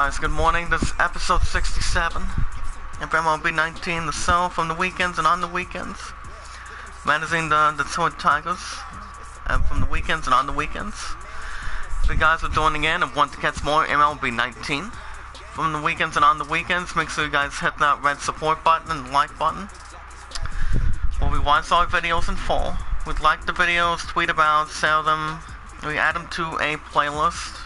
Guys, good morning. This is episode 67 of MLB 19, the show from the weekends and on the weekends. Managing the Detroit Tigers from the weekends and on the weekends. If you guys are joining in and want to catch more MLB 19 from the weekends and on the weekends, make sure you guys hit that red support button and like button. Where we watch our videos in full. We'd like the videos, tweet about, share them. We add them to a playlist.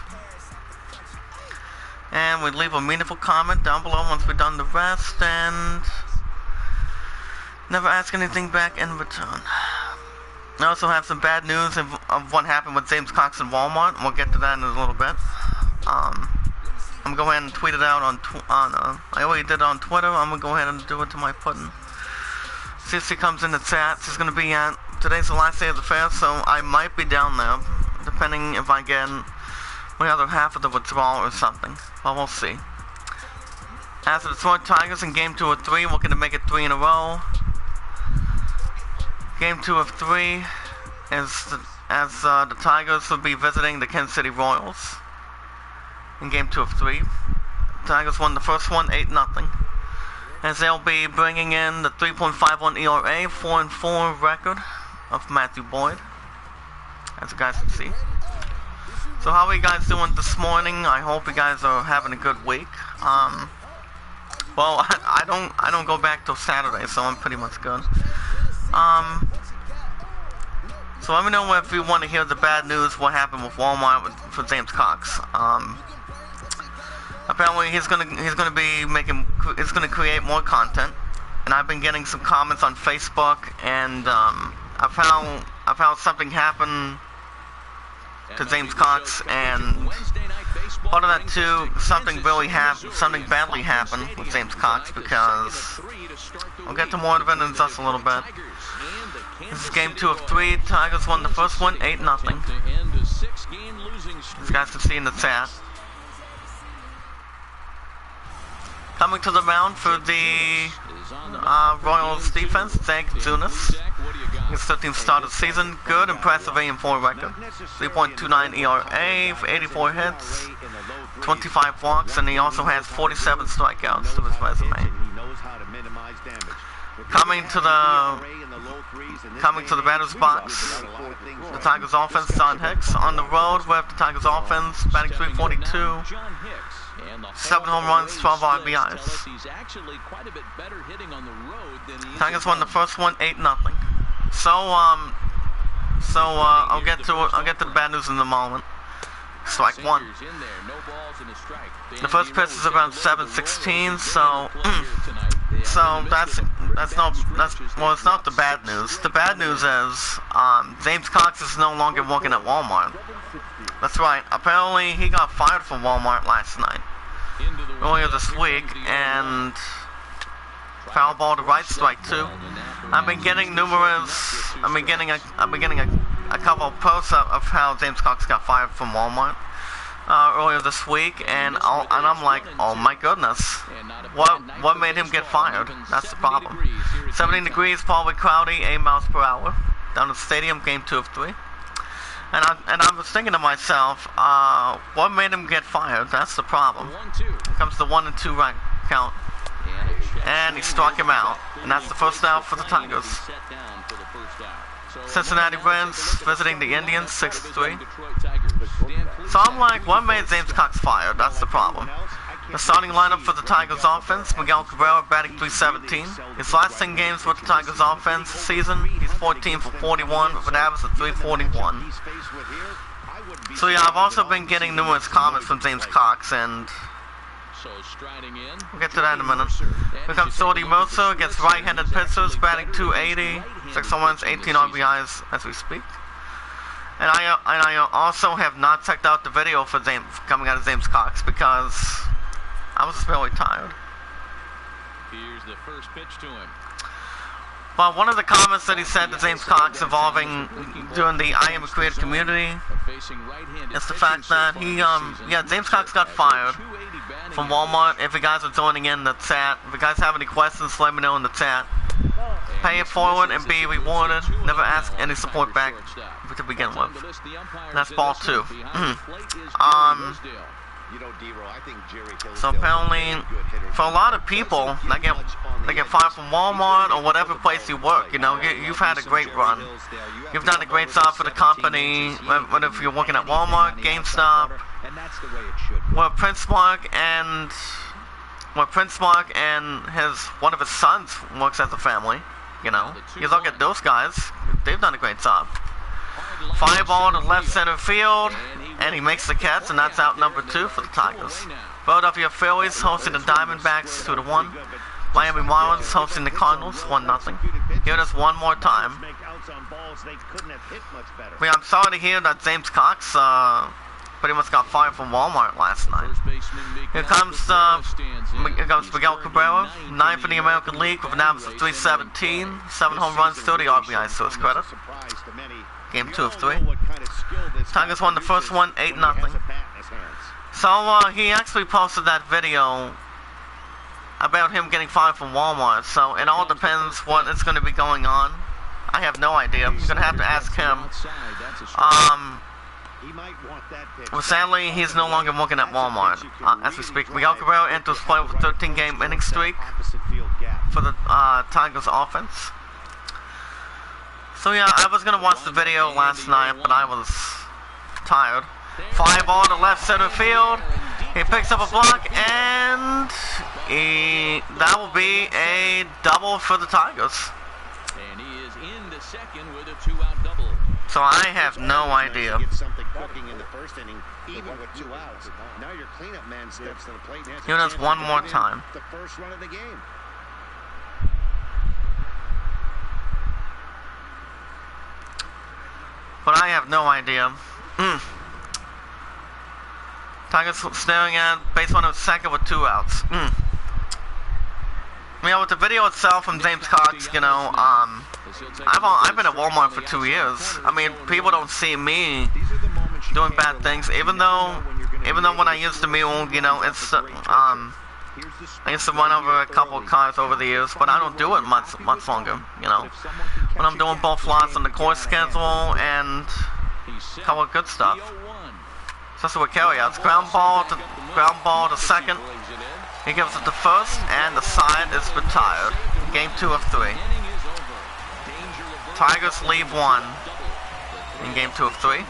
And we leave a meaningful comment down below once we've done the rest, and never ask anything back in return. I also have some bad news of what happened with James Cox and Walmart, and we'll get to that in a little bit. I'm gonna go ahead and tweet it out I already did it on Twitter. I'm gonna go ahead and do it to my pudding. See if she comes in the chat. She's gonna be at, today's the last day of the fair, so I might be down there, depending if I get the other half of the withdrawal or something. Well, we'll see. As the Detroit Tigers in Game 2 of 3, we're going to make it 3 in a row. Game 2 of 3 is the Tigers will be visiting the Kansas City Royals. In Game 2 of 3, the Tigers won the first one 8-0. As they'll be bringing in the 3.51 ERA, 4-4 record of Matthew Boyd, as you guys can see. So how are you guys doing this morning? I hope you guys are having a good week. Well, I don't go back till Saturday, so I'm pretty much good. So let me know if you want to hear the bad news. What happened with Walmart for James Cox? Apparently he's gonna create more content, and I've been getting some comments on Facebook, and I found something happen to James Cox, and part of that too, something badly happened with James Cox, because we'll get to more of it in just a little bit. This is Game 2 of 3. Tigers won the first one 8-0. As you guys can see in the chat. Coming to the mound for the Royals defense, Zach Zunis. His 13th start of the season. Good, impressive 8-4 record. 3.29 ERA for 84 hits, 25 walks, and he also has 47 strikeouts to his resume. Coming to the batter's box, the Tigers offense, John Hicks. On the road, we have the Tigers offense, batting 342. 7 home runs, 12 RBIs. Tigers won the first one 8-0. So I'll get to the bad news in a moment. Strike one. The first pitch is around 7:16, so it's not the bad news. The bad news is James Cox is no longer working at Walmart. That's right. Apparently he got fired from Walmart last night, earlier this week, and foul ball to right, strike two. I've been getting a couple of posts of how James Cox got fired from Walmart earlier this week, and I'm like, oh my goodness, what made him get fired? That's the problem. 17 degrees, probably cloudy, 8 miles per hour down at the stadium. Game 2 of 3. And I was thinking to myself, what made him get fired? That's the problem. Here comes the 1 and 2 right count. And he struck him out. And that's the first out for the Tigers. Cincinnati Reds visiting the Indians, 6-3. So I'm like, what made James Cox fired? That's the problem. The starting lineup for the Tigers offense, Miguel Cabrera batting .317. His last 10 games with the Tigers offense this season, he's 14 for 41 with an average of .341. So yeah, I've also been getting numerous comments from James Cox, and we'll get to that in a minute. Here comes Sordy Mosa against right-handed pitchers, batting .280, 6 home runs, 18 RBIs as we speak. And I also have not checked out the video for coming out of James Cox, because I was just really tired. Here's the first pitch to him. Well, one of the comments that he said to James Cox involving during the I Am a Creative community is the fact that James Cox got fired from Walmart. If you guys are joining in the chat, if you guys have any questions, let me know in the chat. Pay it forward and be rewarded. Never ask any support back to begin with. And that's ball 2. So apparently, for a lot of people, they get fired from Walmart or whatever place you work. You know, you've had a great run. You've done a great job for the company. Whether if you're working at Walmart, GameStop, where Prince Mark and one of his sons works as a family. You know, you look at those guys; they've done a great job. Fly ball to left center field, and he makes the catch, and that's out number 2 for the Tigers. Philadelphia Phillies hosting the Diamondbacks 2-1. Miami Marlins hosting the Cardinals 1-0. Hear this one more time. I'm sorry to hear that James Cox pretty much got fired from Walmart last night. Here comes Miguel Cabrera, 9th in the American League with an average of .317, 7 home runs, 30 RBIs to his credit. Game 2 of 3. Tigers won the first one, 8-0. So he actually posted that video about him getting fired from Walmart. So it all depends what is going to be going on. I have no idea. You're going to have to ask him. Well, sadly, he's no longer working at Walmart as we speak. Miguel Cabrera enters play with a 13-game inning streak for the Tigers offense. So yeah, I was going to watch the video last night, but I was tired. Fly ball to left center field. He picks up a block, and that will be a double for the Tigers. And he is in the second with a 2-out double. So I have no idea. Here it is one more time. The first run of the game. But I have no idea. Tigers staring at base runner second with 2 outs. You know, with the video itself from James Cox, you know, I've been at Walmart for 2 years. I mean, people don't see me doing bad things, even though when I used to mule, you know, it's I used to run over a couple of cars over the years, but I don't do it much longer, you know. When I'm doing both lots on the course schedule and a couple of good stuff. Especially with carryouts. Ground ball to second. He gives it to first, and the side is retired. Game 2 of 3. Tigers leave 1 in game 2 of 3.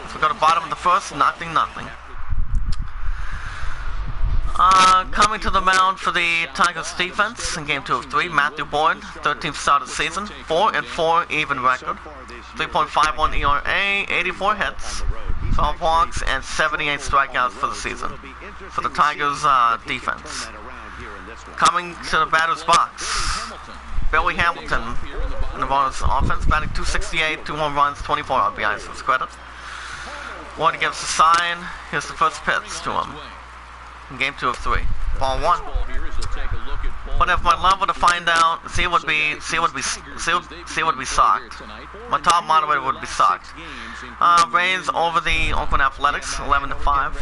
So we go to bottom of the first, 0-0. Coming to the mound for the Tigers defense in game 2 of 3, Matthew Boyd, 13th start of the season, 4-4 even record, 3.51 ERA, 84 hits, 12 walks, and 78 strikeouts for the season for the Tigers defense. Coming to the batter's box, Billy Hamilton in the Royals offense, batting .268, 2 home runs, 24 RBIs for his credit. Boyd gives the sign. Here's the first pitch to him. In game 2 of 3. Ball 1. But if my level to find out, see would be socked. My top moderator would be socked. Rays over the Oakland Athletics, 11-5.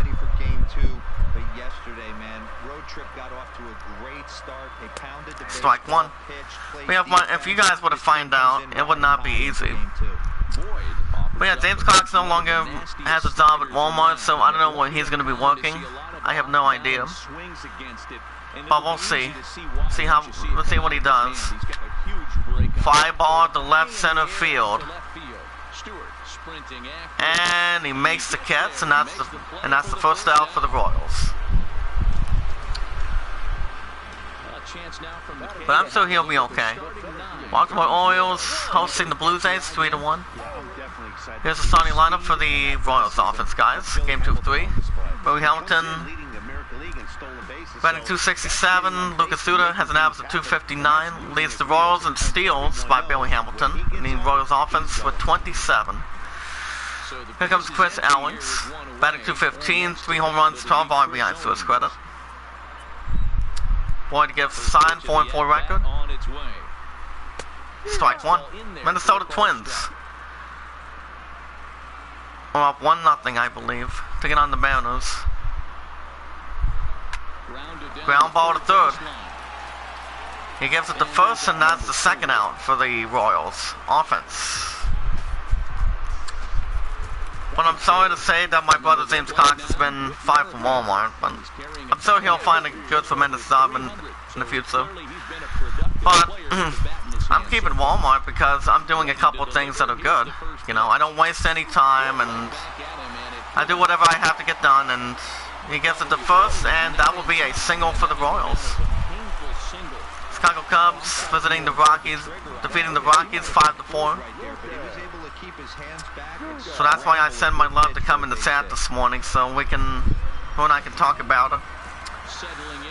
Strike 1. If you guys were to find out, it would not be easy. But yeah, James Cox no longer has a job at Walmart, so I don't know where he's going to be working. I have no idea. But we'll see. Let's see what he does. Fly ball to left center field. And he makes the catch, and that's the first out for the Royals. But I'm sure he'll be okay. Baltimore Orioles hosting the Blue Jays 3-1. Here's the starting lineup for the Royals offense, guys. Game 2 of 3. Billy Hamilton, batting .267. Lucas Duda has an average of .259. Leads the Royals in steals by Billy Hamilton in the Royals offense with 27. Here comes Chris Owings, batting .215, 3 home runs, 12 RBIs to his credit. Boyd gives the sign, 4-4 record. Strike 1. Minnesota Twins are up 1-0, I believe, to get on the Mariners. Ground ball to third. He gives it to first, and that's the second out for the Royals offense. But I'm sorry to say that my brother James Cox has been fired from Walmart, but I'm sure he'll find a good, tremendous job in the future. But I'm keeping Walmart because I'm doing a couple things that are good. You know, I don't waste any time, and I do whatever I have to get done, and he gets it the first, and that will be a single for the Royals. Chicago Cubs visiting the Rockies, defeating the Rockies 5-4. So that's why I send my love to come in the chat this morning, so we and I can talk about it.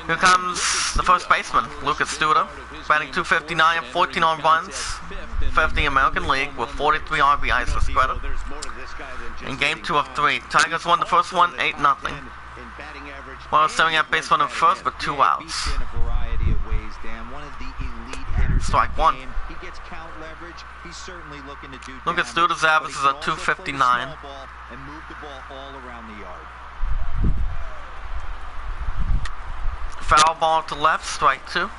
Here comes the first baseman, Lucas Studer, batting .259, 14 home runs, 50 American League with 43 RBIs for credit. In game 2 of 3, Tigers won the first one 8-0. While staring at base runner first with 2 outs. Strike 1. Lucas Studer's average is at .259. Foul ball to left, strike 2. 0-2,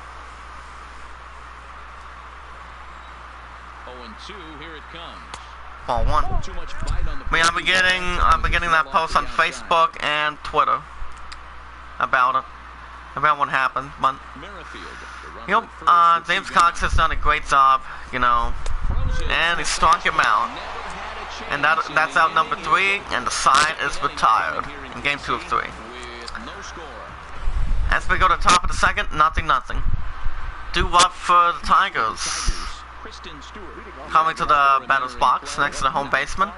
here it comes. Ball 1. I'm beginning that post on Facebook and Twitter about it, about what happened. But you know, James Cox has done a great job, you know, and he struck him out, and that's out number 3, and the side is retired in game 2 of 3. As we go to the top of the second, nothing. Due up for the Tigers. Coming to the batter's box next to the home baseman.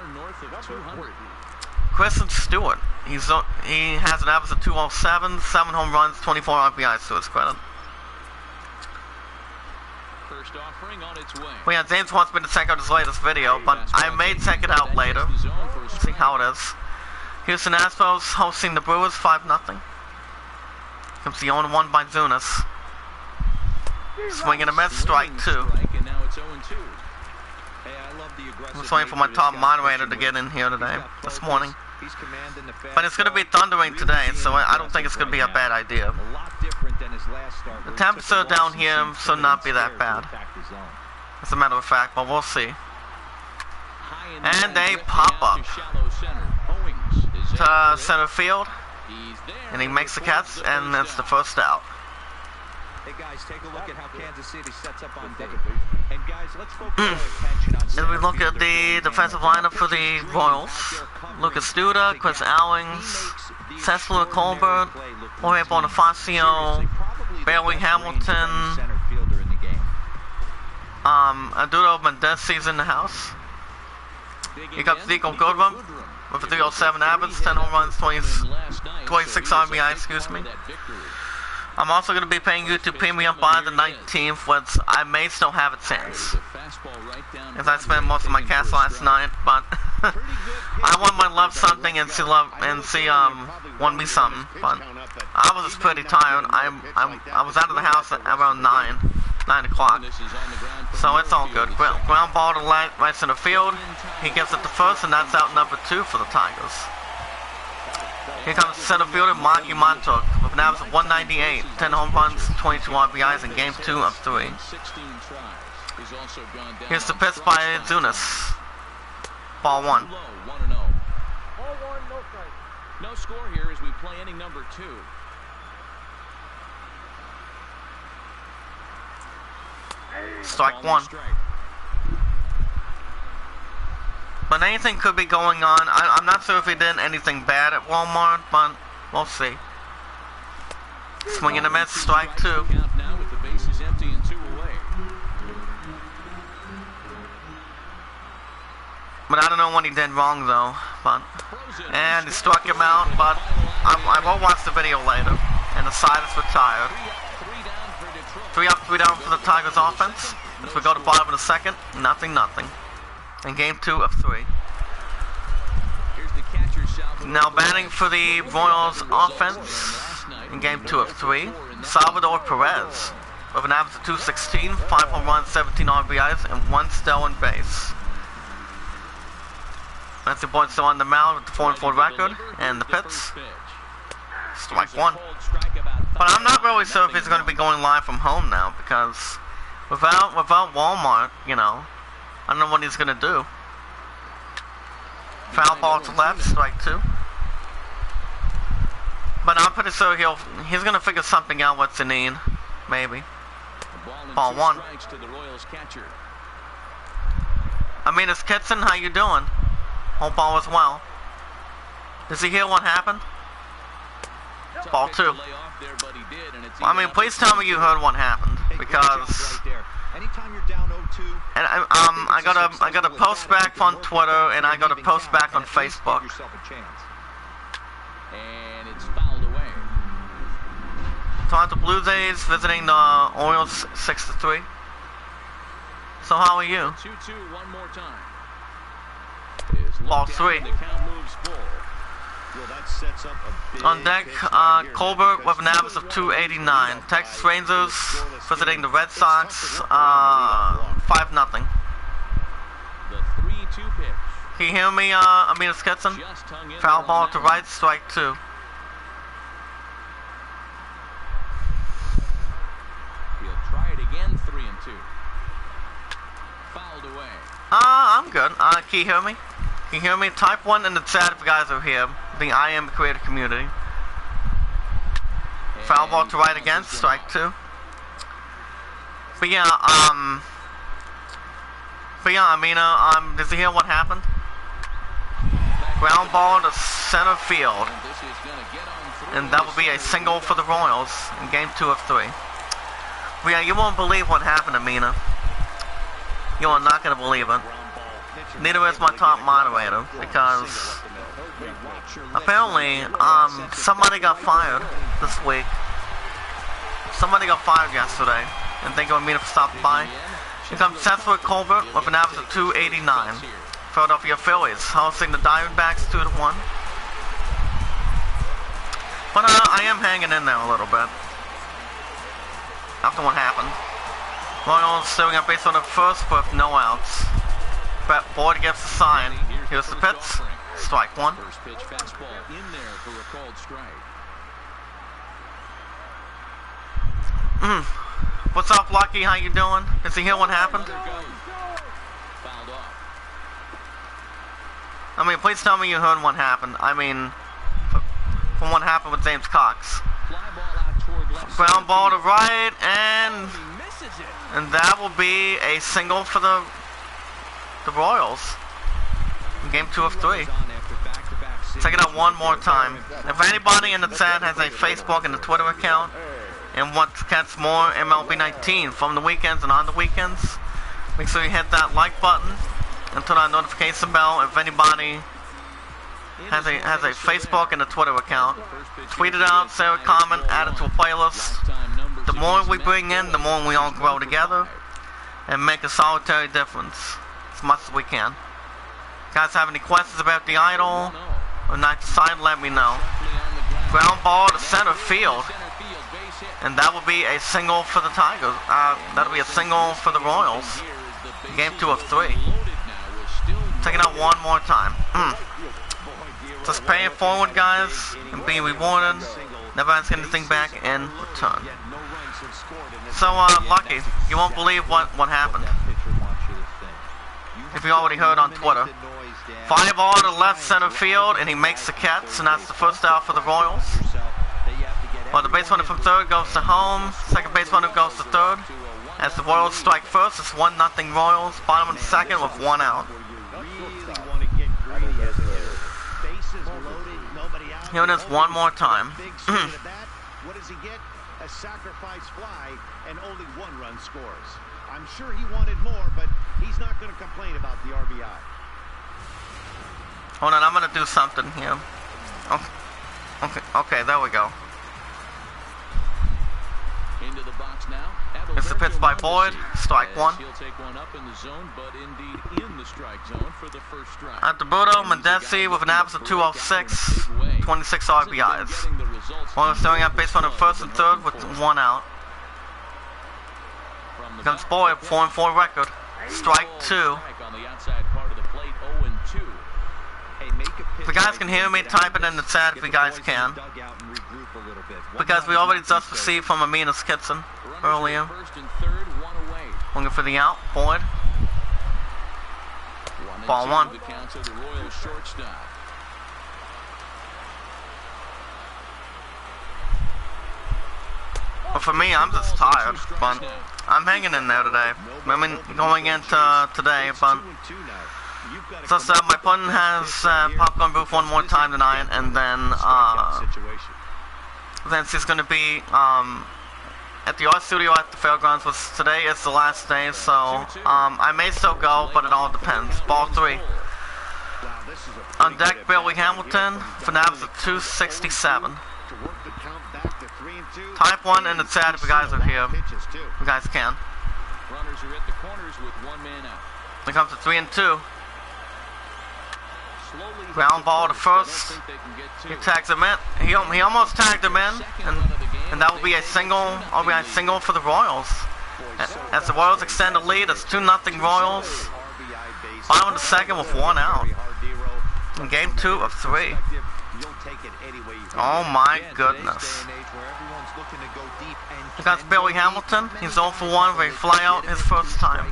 Kristen Stewart. He has an average of .207, 7 home runs, 24 RBIs to his credit. Well, yeah, James wants me to check out his latest video, but I may check it out later. See how it is. Houston Astros hosting the Brewers 5-0. Comes the 0-1 by Zunas. Swing and a miss, strike 2. I'm just waiting for my top moderator to get in here today, this morning. But it's going to be thundering today, so I don't think it's going to be a bad idea. The temperature down here should not be that bad, as a matter of fact, but we'll see. And they pop up to center field, and he makes the catch, and it's the first out. Hey guys, take a look at how Kansas City sets up on day. And guys, let's focus our attention on then we look at the defensive lineup for the Royals. Lucas Studer, Chris Owings, Cecil Colbert, Jorge Bonifacio, Barry Hamilton, Arturo Mendez in the house. Here comes Nico Goodrum with a 307 average, 10 home runs, 26 RBI, excuse me. I'm also going to be paying YouTube Premium by the 19th, which I may still have a chance, as I spent most of my cash last night. But I want my love something and see want me something. But I was just pretty tired. I was out of the house at around 9 o'clock, so it's all good. Ground ball to right center field. He gets it to first, and that's out number 2 for the Tigers. Here comes center fielder Maki Montauk with an average of 198, 10 home runs, 22 RBIs in game 2 of 3. Here's the pitch by Zunas. Ball 1. No score here as we play inning number 2. Strike 1. But anything could be going on. I'm not sure if he did anything bad at Walmart, but we'll see. Swing and a miss, strike 2. Now with the bases empty and 2 away. But I don't know what he did wrong though. And he struck him out, but I will watch the video later. And the side is retired. 3 up, 3 down for the Tigers offense. As we go to bottom of the second, nothing. In game 2 of 3. Now batting for the Royals offense in game 2 of 3, Salvador Perez with an average of 216, 5 home runs, 17 RBIs, and 1 stolen base. Nancy Boyd still on the mound with the 4-4 record, and the pitch, strike 1. But I'm not really sure if he's going to be going live from home now, because without Walmart, you know, I don't know what he's going to do. Foul ball to left, strike 2. But I'm pretty sure he's gonna figure something out what's in need. Maybe. Ball 1. I mean, it's Kitson, how you doing? Hope all is well. Does he hear what happened? Ball 2. I mean, please tell me you heard what happened, because and I got a post back on Twitter, and I got a post back on Facebook. And it's fouled away. Toronto Blue Jays visiting the Orioles 6-3. So how are you? 2-2 one more time. Ball 3. On deck, Colbert with an average of 289. Texas Rangers visiting the Red Sox 5-0. The 3-2 pitch. Can you hear me, Amina Skitson? Foul ball to right, strike 2. He'll try it again, 3-2. Fouled away. I'm good. Can you hear me? Can you hear me? Type 1 in the chat if you guys are here. The I Am Creator community. Foul ball to right again, strike 2. But yeah, Amina, did you hear what happened? Ground ball to center field. And that will be a single for the Royals in game 2 of 3. But yeah, you won't believe what happened, Amina. You are not going to believe it. Neither is my top moderator, because apparently, somebody got fired this week. Somebody got fired yesterday, and thank you, Amina, for stopping by. Here comes Seth Colbert with an average of 289. Philadelphia Phillies hosting the Diamondbacks 2-1. But I am hanging in there a little bit after what happened. Royals stealing up base on the first with no outs. But Boyd gives the sign. Here's the pitch. Strike 1. First pitch fastball in there for a called strike. What's up, Lucky? How you doing? Did you hear what happened? Fouled off. I mean, please tell me you heard what happened. I mean, from what happened with James Cox. Fly ball out toward left. Ground ball to right, and that will be a single for the Royals in game 2 of 3. Check it out one more time. If anybody in the chat has a Facebook and a Twitter account and wants to catch more MLB 19 from the weekends and on the weekends, make sure you hit that like button and turn on the notification bell. If anybody has a Facebook and a Twitter account, tweet it out, say a comment, add it to a playlist. The more we bring in, the more we all grow together and make a solitary difference as much as we can. Guys have any questions about the idol or not decided, let me know. Ground ball to center field, and that will be a single for the Tigers. That'll be a single for the Royals. Game 2 of 3. Check it out one more time. Just pay it forward, guys, and be rewarded. Never ask anything back in return. So, Lucky, you won't believe what happened. If you already heard on Twitter. Fly ball to left center field, and he makes the catch, and that's the first out for the Royals. Well, the base runner from third goes to home. Second base runner goes to third. As the Royals strike first, it's 1-0 Royals. Bottom of the second with 1 out. Here it is one more time. What does he get? A sacrifice fly, and only 1 run scores. I'm sure he wanted more, but he's not going to complain about the RBI. Hold on, I'm going to do something here. Okay, there we go. Into the box now. It's the pitch by Boyd. Strike 1. He'll take one up in the zone, but indeed in the strike zone for the first strike. At the Budo, Mendesi with an average of 206, 26 RBIs. One was throwing out base runner first and third with 1 out. Comes Boyd, 4-4 record. Strike 2. On the outside part of the plate, 0-2. If you guys can hear me, type it in the chat if you guys can. Because we already just received from Amina Skitson earlier. First and third, 1 away. Looking for the out. Boyd. 1-0. Ball one. The count to the Royals shortstop. Well, for me, I'm just tired, but I'm hanging in there today. I mean, going into today, but just my opponent has Popcorn Booth one more time tonight, and then she's going to be at the art studio at the fairgrounds, which today is the last day, so I may still go, but it all depends. Ball three. On deck, Billy Hamilton, for Nabs at 267. Type 1 in the chat if you guys are here. You guys can. Runners are at the corners with one man out. Here comes the 3 and 2. Ground ball to first. He tags him in. He almost tagged him in, and that will be a single. RBI single for the Royals. As the Royals extend the lead, it's 2-0 Royals. Bottom of the second with one out. In game 2 of 3. Oh my goodness. Here comes Billy Hamilton. He's 0 for 1 with a fly out his first time.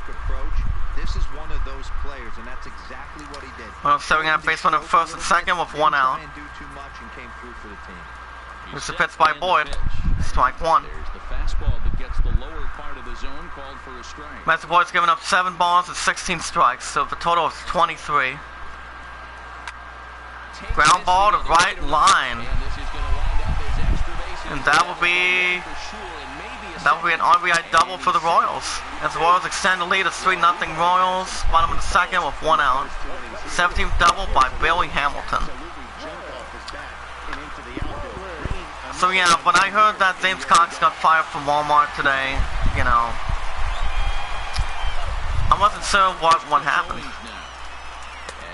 This is one of those players, and that's exactly what he did. Well, serving at baseman at first and second with one out. Here's the pitch by Boyd. Strike one. There's the fastball that gets the lower part of the zone called for a strike. Master Boyd's given up 7 balls and 16 strikes, so the total is 23. Ground ball to right line. And that will be an RBI double for the Royals. As the Royals extend the lead, it's 3-0 Royals. Bottom of the second with one out. 17th double by Billy Hamilton. So yeah, when I heard that James Cox got fired from Walmart today, you know, I wasn't sure what happened.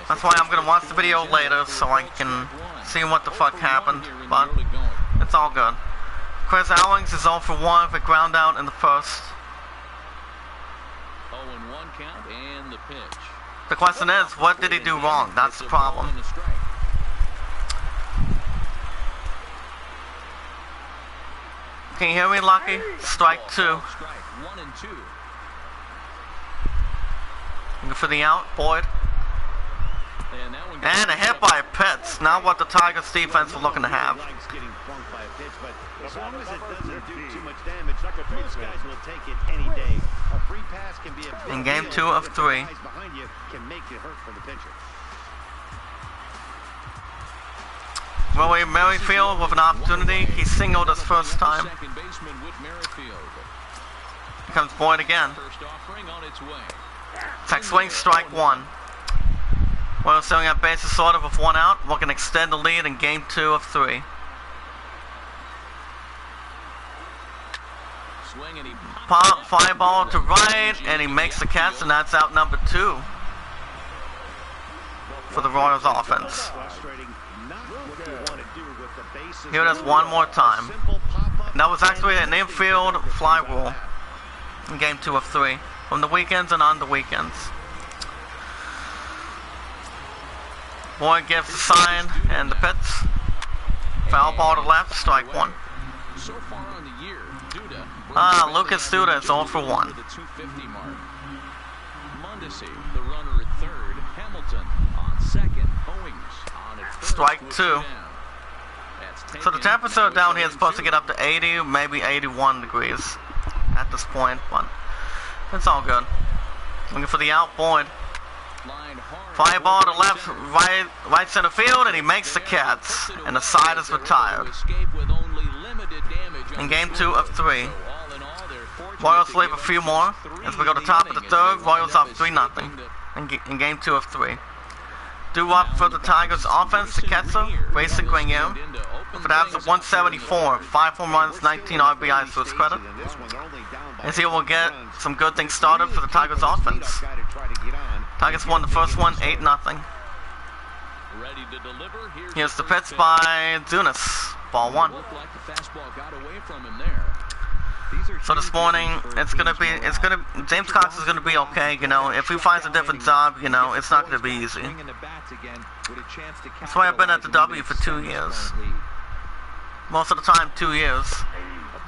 That's why I'm gonna watch the video later so I can see what the fuck happened, but it's all good. Chris Owings is 0 for 1 with a ground out in the first. 0-1 count and the pitch. The question is, what did he do wrong? That's the problem. Can you hear me, Lucky? Strike 2. Looking for the out, Boyd. And a hit by Pitts. Not what the Tigers defense was looking to have. As long as it doesn't do too much damage, most guys will take it any day. A free pass can be a in game 2 of 3. Guys behind you can make it hurt for the pitcher. Willie Merrifield with an opportunity. He singled his first time. Here comes Boyd again. Check swing, strike 1. Well, sitting at bases sort of with one out. We can extend the lead in game 2 of 3. Pop, fly ball to right, and he makes the catch, and that's out number 2 for the Royals offense. Here it is one more time. And that was actually an infield fly rule in game 2 of 3 from the weekends and on the weekends. Boyd gives the sign and the pitch. Foul ball to left, strike 1. So far on the year, Lucas Duda is 0 for 1. Mondesi, the runner at third. Hamilton on second. Owings on at first. Strike 2. So the temperature down here is supposed to get up to 80, maybe 81 degrees at this point, but it's all good. Looking for the out, Boyd. Fly ball to left, right center field, and he makes the catch, and the side is retired. In game 2 of 3. Royals leave a few more. As we go to top of the third, Royals up 3-0 in game 2 of 3. Due up for the Tigers offense to Ketzer, Grayson Grenier. For that, 174, 5 home runs, 19 RBIs to his credit. As he will get some good things started for the Tigers offense. Tigers won the first one, 8-0. Here's the pitch by Zunis, ball 1. So this morning, James Cox is gonna be okay, you know. If he finds a different job, you know, it's not gonna be easy. That's why I've been at the W for 2 years. Most of the time, 2 years.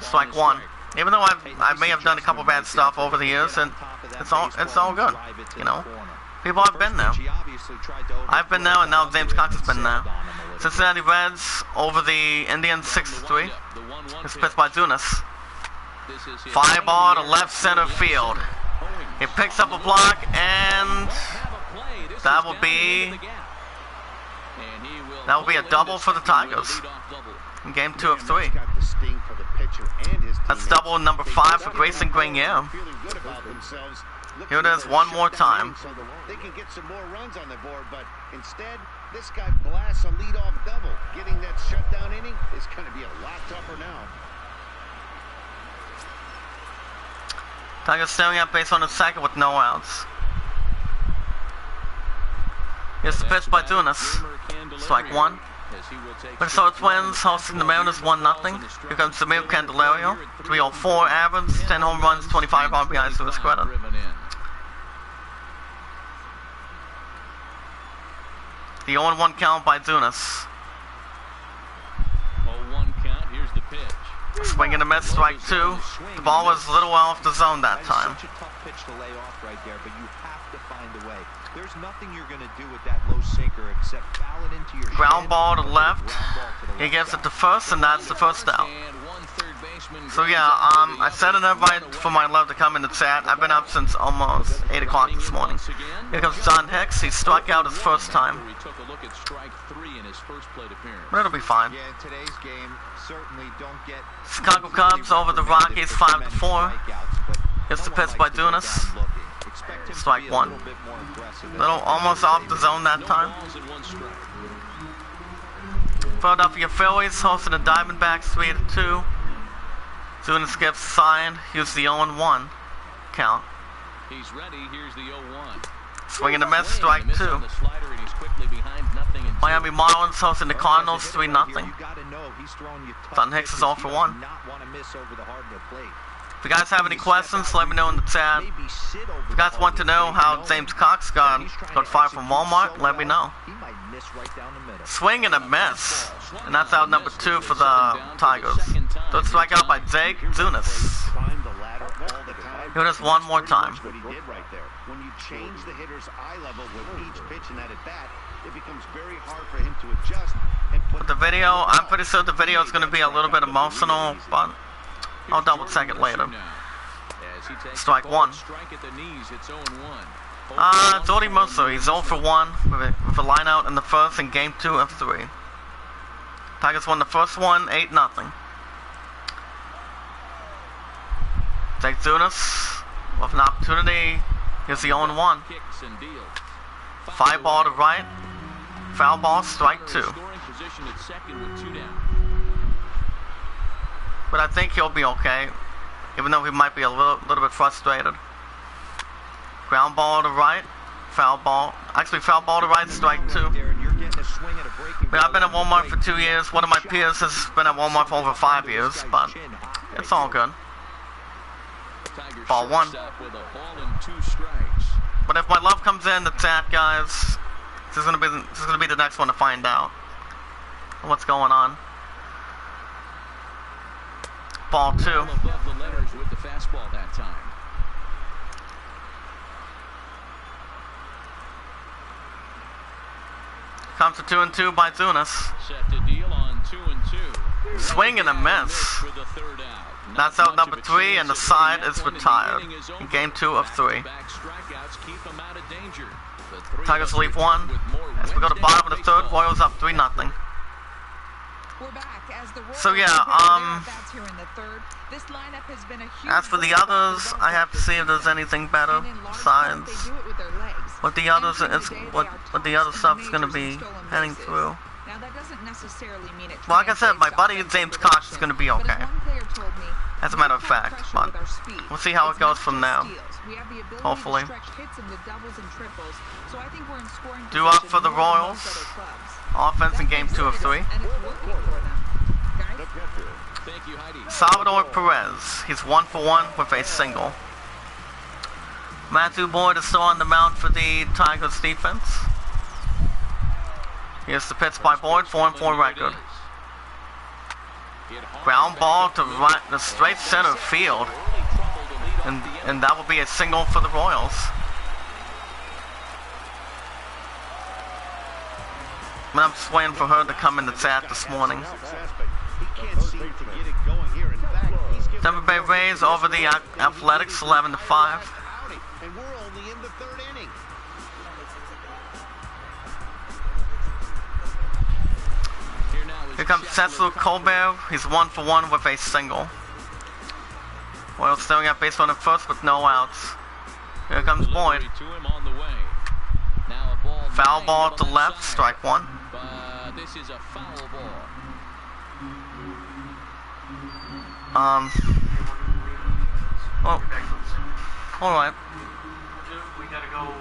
Strike 1. Even though I may have done a couple bad stuff over the years, and it's all good, you know. People have been there. I've been there, and now James Cox has been there. Cincinnati Reds over the Indians 6-3. It's pitched by Zunis. Fly ball to left center field. He picks up a block, and that will be a double for the Tigers in game 2 of 3. That's double number 5 for Grayson Grenier. Here it is one more time. They can get some more runs on the board, but instead, this guy blasts a leadoff double. Getting that shutdown inning is going to be a lot tougher now. Tigers staring at base on the second with no outs. Here's the pitch by Zunis. Strike 1. Minnesota Twins hosting the Mariners 1-0. Here comes Samir Candelario. 304 average, 10 home runs, 25 RBIs to his credit. The 0-1 count by Zunis. 0-1 count. Here's the pitch. Swing and a miss, strike 2. The ball was a little off the zone that time. Such a tough pitch to lay off right there, but you have to find a way. There's nothing you're going to do with that low sinker except foul it into your Ground ball to left. He gives it to first, and that's the first out. So yeah, I sent an invite for my love to come in the chat. I've been up since almost 8 o'clock this morning. Here comes John Hicks. He struck out his first time. But it'll be fine. Yeah, in today's game, certainly don't get Chicago Cubs over the Rockies 5-4. Here's the pitch by Zunis. Strike 1. Little almost off the zone that time. Philadelphia Phillies hosting the Diamondbacks 3-2. Zunis gets signed. Here's the 0-1 count. He's ready. Here's the 0-1. Swing and a miss, strike 2. Miami Marlins hosting the Cardinals 3-0. John Hicks is all for 1. If you guys have any questions, let me know in the chat. If you guys want to know how James Cox got fired from Walmart, let me know. Swing and a miss. And that's out number 2 for the Tigers. Third strikeout by Jake Zunis. Here it is one more time. What he did right there. When you change the hitter's eye level with each pitch in that at bat, it becomes very hard for him to adjust and put the video, I'm pretty sure the video is going to be a little bit emotional, but I'll double check it later. Strike 1. Jordy Mercer, he's 0 for 1 with a line out in the first in game 2 of 3. Tigers won the first one, 8-0. Jake Zunis with an opportunity. Here's the 0-1. Fly ball to right. Foul ball, strike 2. But I think he'll be okay, even though he might be a little bit frustrated. Ground ball to right. Foul ball. Actually, foul ball to right, strike 2. But I've been at Walmart for 2 years. One of my peers has been at Walmart for over 5 years, but it's all good. Ball 1. But if my love comes in the chat, guys, this is gonna be the next one to find out what's going on. Ball 2. Comes to 2-2 by Zunis. Swing and a miss. That's out number 3, and the side is retired in game 2 of 3. Tigers lead 1. As we go to bottom of the third, Royals up 3-0. So yeah, as for the others, I have to see if there's anything better besides what the others what the other stuff is going to be heading through. Well, like I said, my buddy James Cox is going to be okay, as a matter of fact, but we'll see how it goes from there. Hopefully. Due up for the Royals. Offense in game 2 of 3. Salvador Perez. He's 1 for 1 with a single. Matthew Boyd is still on the mound for the Tigers defense. Here's the pitch by Boyd, 4-4 record. Ground ball to right, the straight center field. And that will be a single for the Royals. But I'm just waiting for her to come in the chat this morning. He can't seem to get it going here. In fact, he's given Tampa Bay Rays over the Athletics 11-5. and we're only in the third inning. Here comes Cecil Colbert. He's 1 for 1 with a single. Well, staring at base runner first with no outs. Here comes Boyd. Foul ball to left, strike one. But this is a foul ball. Oh. Alright. We gotta go to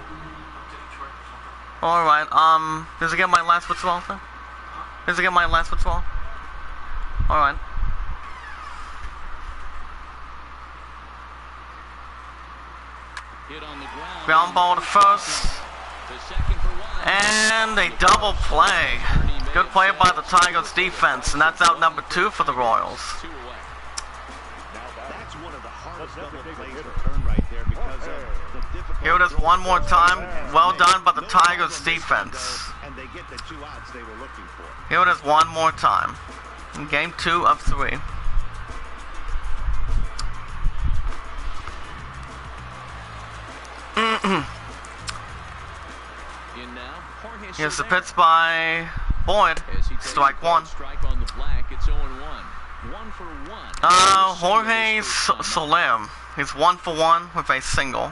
Detroit or something. Alright, does it get my last withdrawal then? Does it get my last withdrawal? Alright. Hit on the ground. Ground ball to first. The second for one. And a double play. Good play by the Tigers defense, and that's out number 2 for the Royals. 2 away. That's one of the hardest double plays return right there because of the difficult. Here it is one more time. Well done by the Tigers defense. And they get the 2 outs they were looking for. Here it is one more time. In game 2 of 3. Here's the pitch by Boyd. Strike one. Strike on the black. It's 0-1. 1 for 1. Jorge Soler. He's 1 for 1 with a single.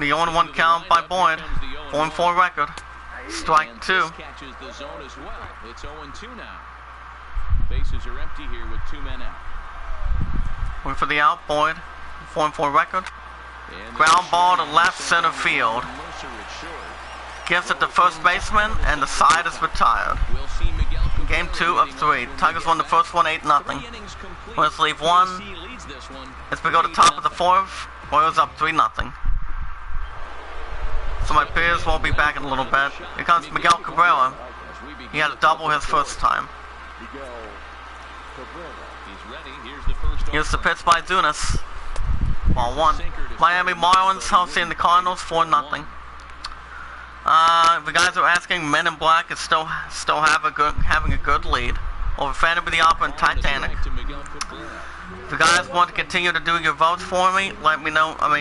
The 0-1 count by Boyd. 0-4 record. Strike 2. Catches the zone as well. It's 0-2 now. Bases are empty here with 2 men out. Wait for the out, Boyd. 4-4 record. Ground ball to left center field. Gives it to first baseman, and the side is retired. Game 2 of 3. Tigers won the first one 8-0. Let's leave one. As we go to top of the 4th, Royals up 3-0. So my peers won't be back in a little bit. Here comes Miguel Cabrera. He had a double his first time. Here's the pitch by Dunas. Ball 1. Miami Marlins hosting the Cardinals 4-0. The guys are asking, Men in Black is still having a good lead over Phantom of the Opera and Titanic. If you guys want to continue to do your votes for me, let me know. Let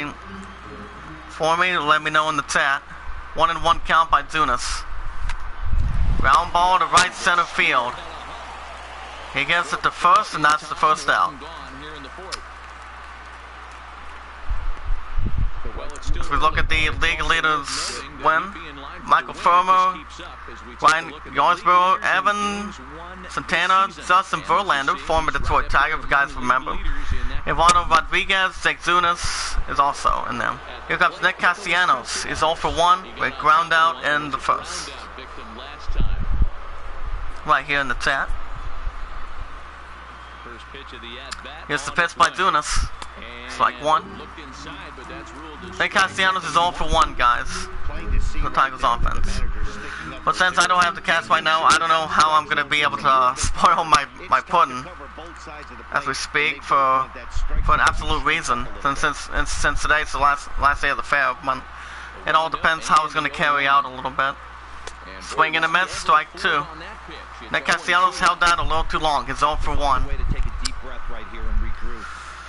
me know in the chat. 1-1 count by Dunas. Ground ball to right center field. He gets it to first, and that's the first out. As we look at the league leaders win, Michael Fermo, Ryan Yarbrough, Evan Santana, Justin Verlander, former Detroit Tiger, if you guys remember. Ivano Rodriguez, Jake Zunas is also in them. Here comes Nick Castellanos. He's 0 for 1 with ground out in the first. Right here in the chat. Here's the pitch by Dunas. Strike 1. Nick Castellanos is 0 for 1, guys. The Tigers offense. But since I don't have the cast right now, I don't know how I'm going to be able to spoil my pudding as we speak for an absolute reason. Since today's the last day of the fair, but it all depends how it's going to carry out a little bit. Swing and a miss, strike 2. Nick Castellanos held that a little too long. He's 0 for 1.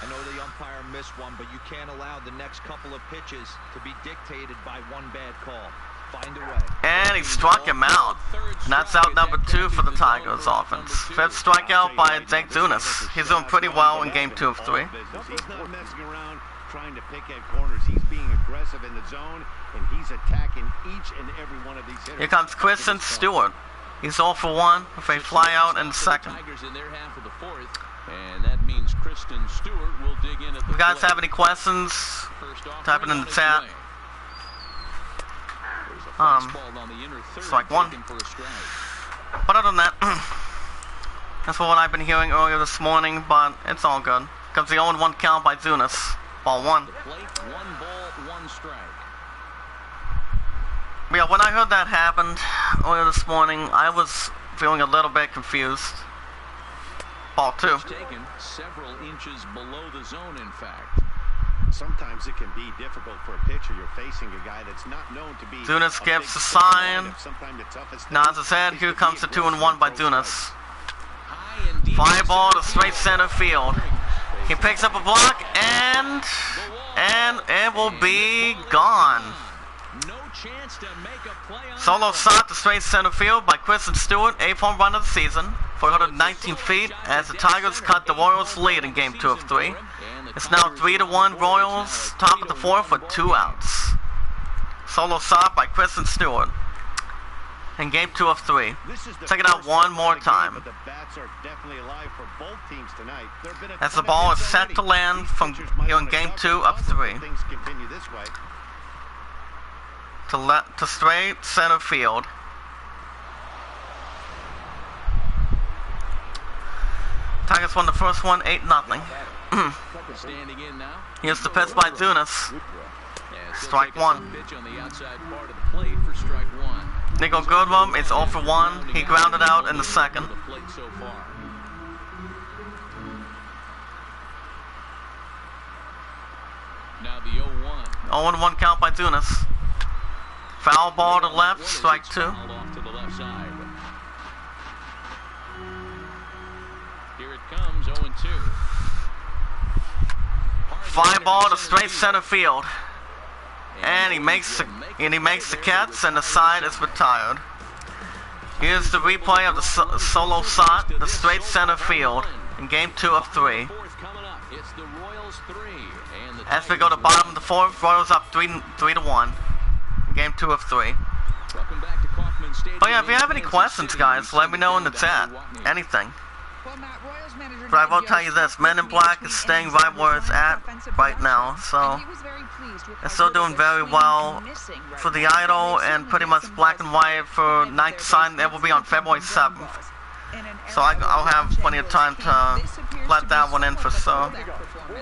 I know the umpire missed one, but you can't allow the next couple of pitches to be dictated by one bad call. Find a way. And he struck him out. And that's out number 2 for the Tigers offense. 5th strikeout by Jake Zunas. He's doing pretty well in game 2 of 3. He's not messing around trying to pick at corners. He's being aggressive in the zone, and he's attacking each and every one of these hitters. Here comes Kristen Stewart. He's 0 for 1 with a fly out in the second. Tigers in their half of the 4th. And that means Kristen Stewart will dig in at the If you guys have any questions, type it in the chat. Strike 1. But other than that, that's what I've been hearing earlier this morning, but it's all good. Comes the 0-1 count by Zunas. Ball 1. But yeah, when I heard that happened earlier this morning, I was feeling a little bit confused. Ball 2. Taken several inches below the zone, in fact. Sometimes it can be difficult for a pitcher. You're facing a guy that's not known to be. Dunas gives a sign. Nods his head. Here comes the 2-1 by Dunas. Fly ball to straight center field. He picks up a block and it will be gone. Solo shot to straight center field by Kristen Stewart, 8th home run of the season, 419 feet, as the Tigers cut the Royals' lead in Game 2 of 3. It's now 3-1 Royals, top of the 4th with 2 outs. Solo shot by Kristen Stewart in Game 2 of 3. Check it out one more time. As the ball is set to land from here in Game 2 of 3. To straight center field. Tigers won the first one 8-0. Here's the pitch by Dunas. Strike 1. Nico Goodwin is 0 for 1. He grounded out in the second. Now the 0-1. 0-1 count by Dunas. Foul ball to left, strike 2. Here it comes, 0-2. Fly ball to straight center field. And he makes the catch, and the side is retired. Here's the replay of the solo shot, the straight center field in Game 2 of 3. As we go to bottom of the 4th, Royals up 3-1. Game 2 of 3. But yeah, if you have any questions, guys, let me know in the chat. Anything. But I will tell you this, Men in Black is staying right where it's at right now, so it's still doing very well for the Idol, and pretty much Black and White for Night to Sign. It will be on February 7th, so I'll have plenty of time to let that one in for so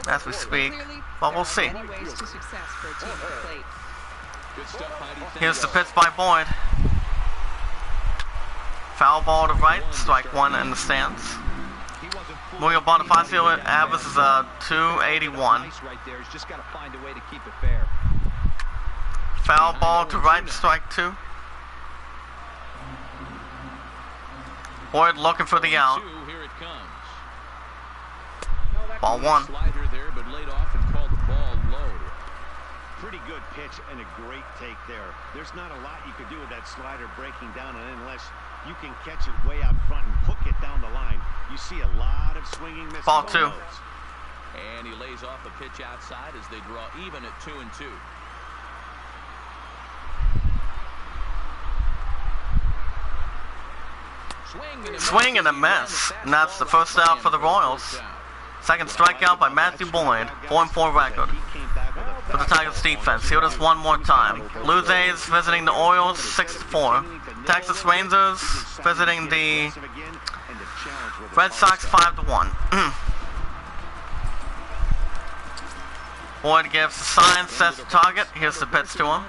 as we speak, but we'll see. Here's the pitch by Boyd. Foul ball to right, strike 1 in the stands. Muriel Bonifacio averages a 281. Foul ball to right, strike 2. Boyd looking for the out. Ball 1. Pretty good pitch and a great take there. There's not a lot you could do with that slider breaking down on it unless you can catch it way out front and hook it down the line. You see a lot of swinging misses. Ball 2. And he lays off a pitch outside as they draw even at 2-2. Swing and a miss. And that's the first out for the Royals. Second strikeout by Matthew Boyd. 4-4 record for the Tigers defense. Here it is one more time. Blue Jays visiting the Orioles 6-4. Texas Rangers visiting the Red Sox 5-1. Boyd gives the sign, sets the target. Here's the pitch to him.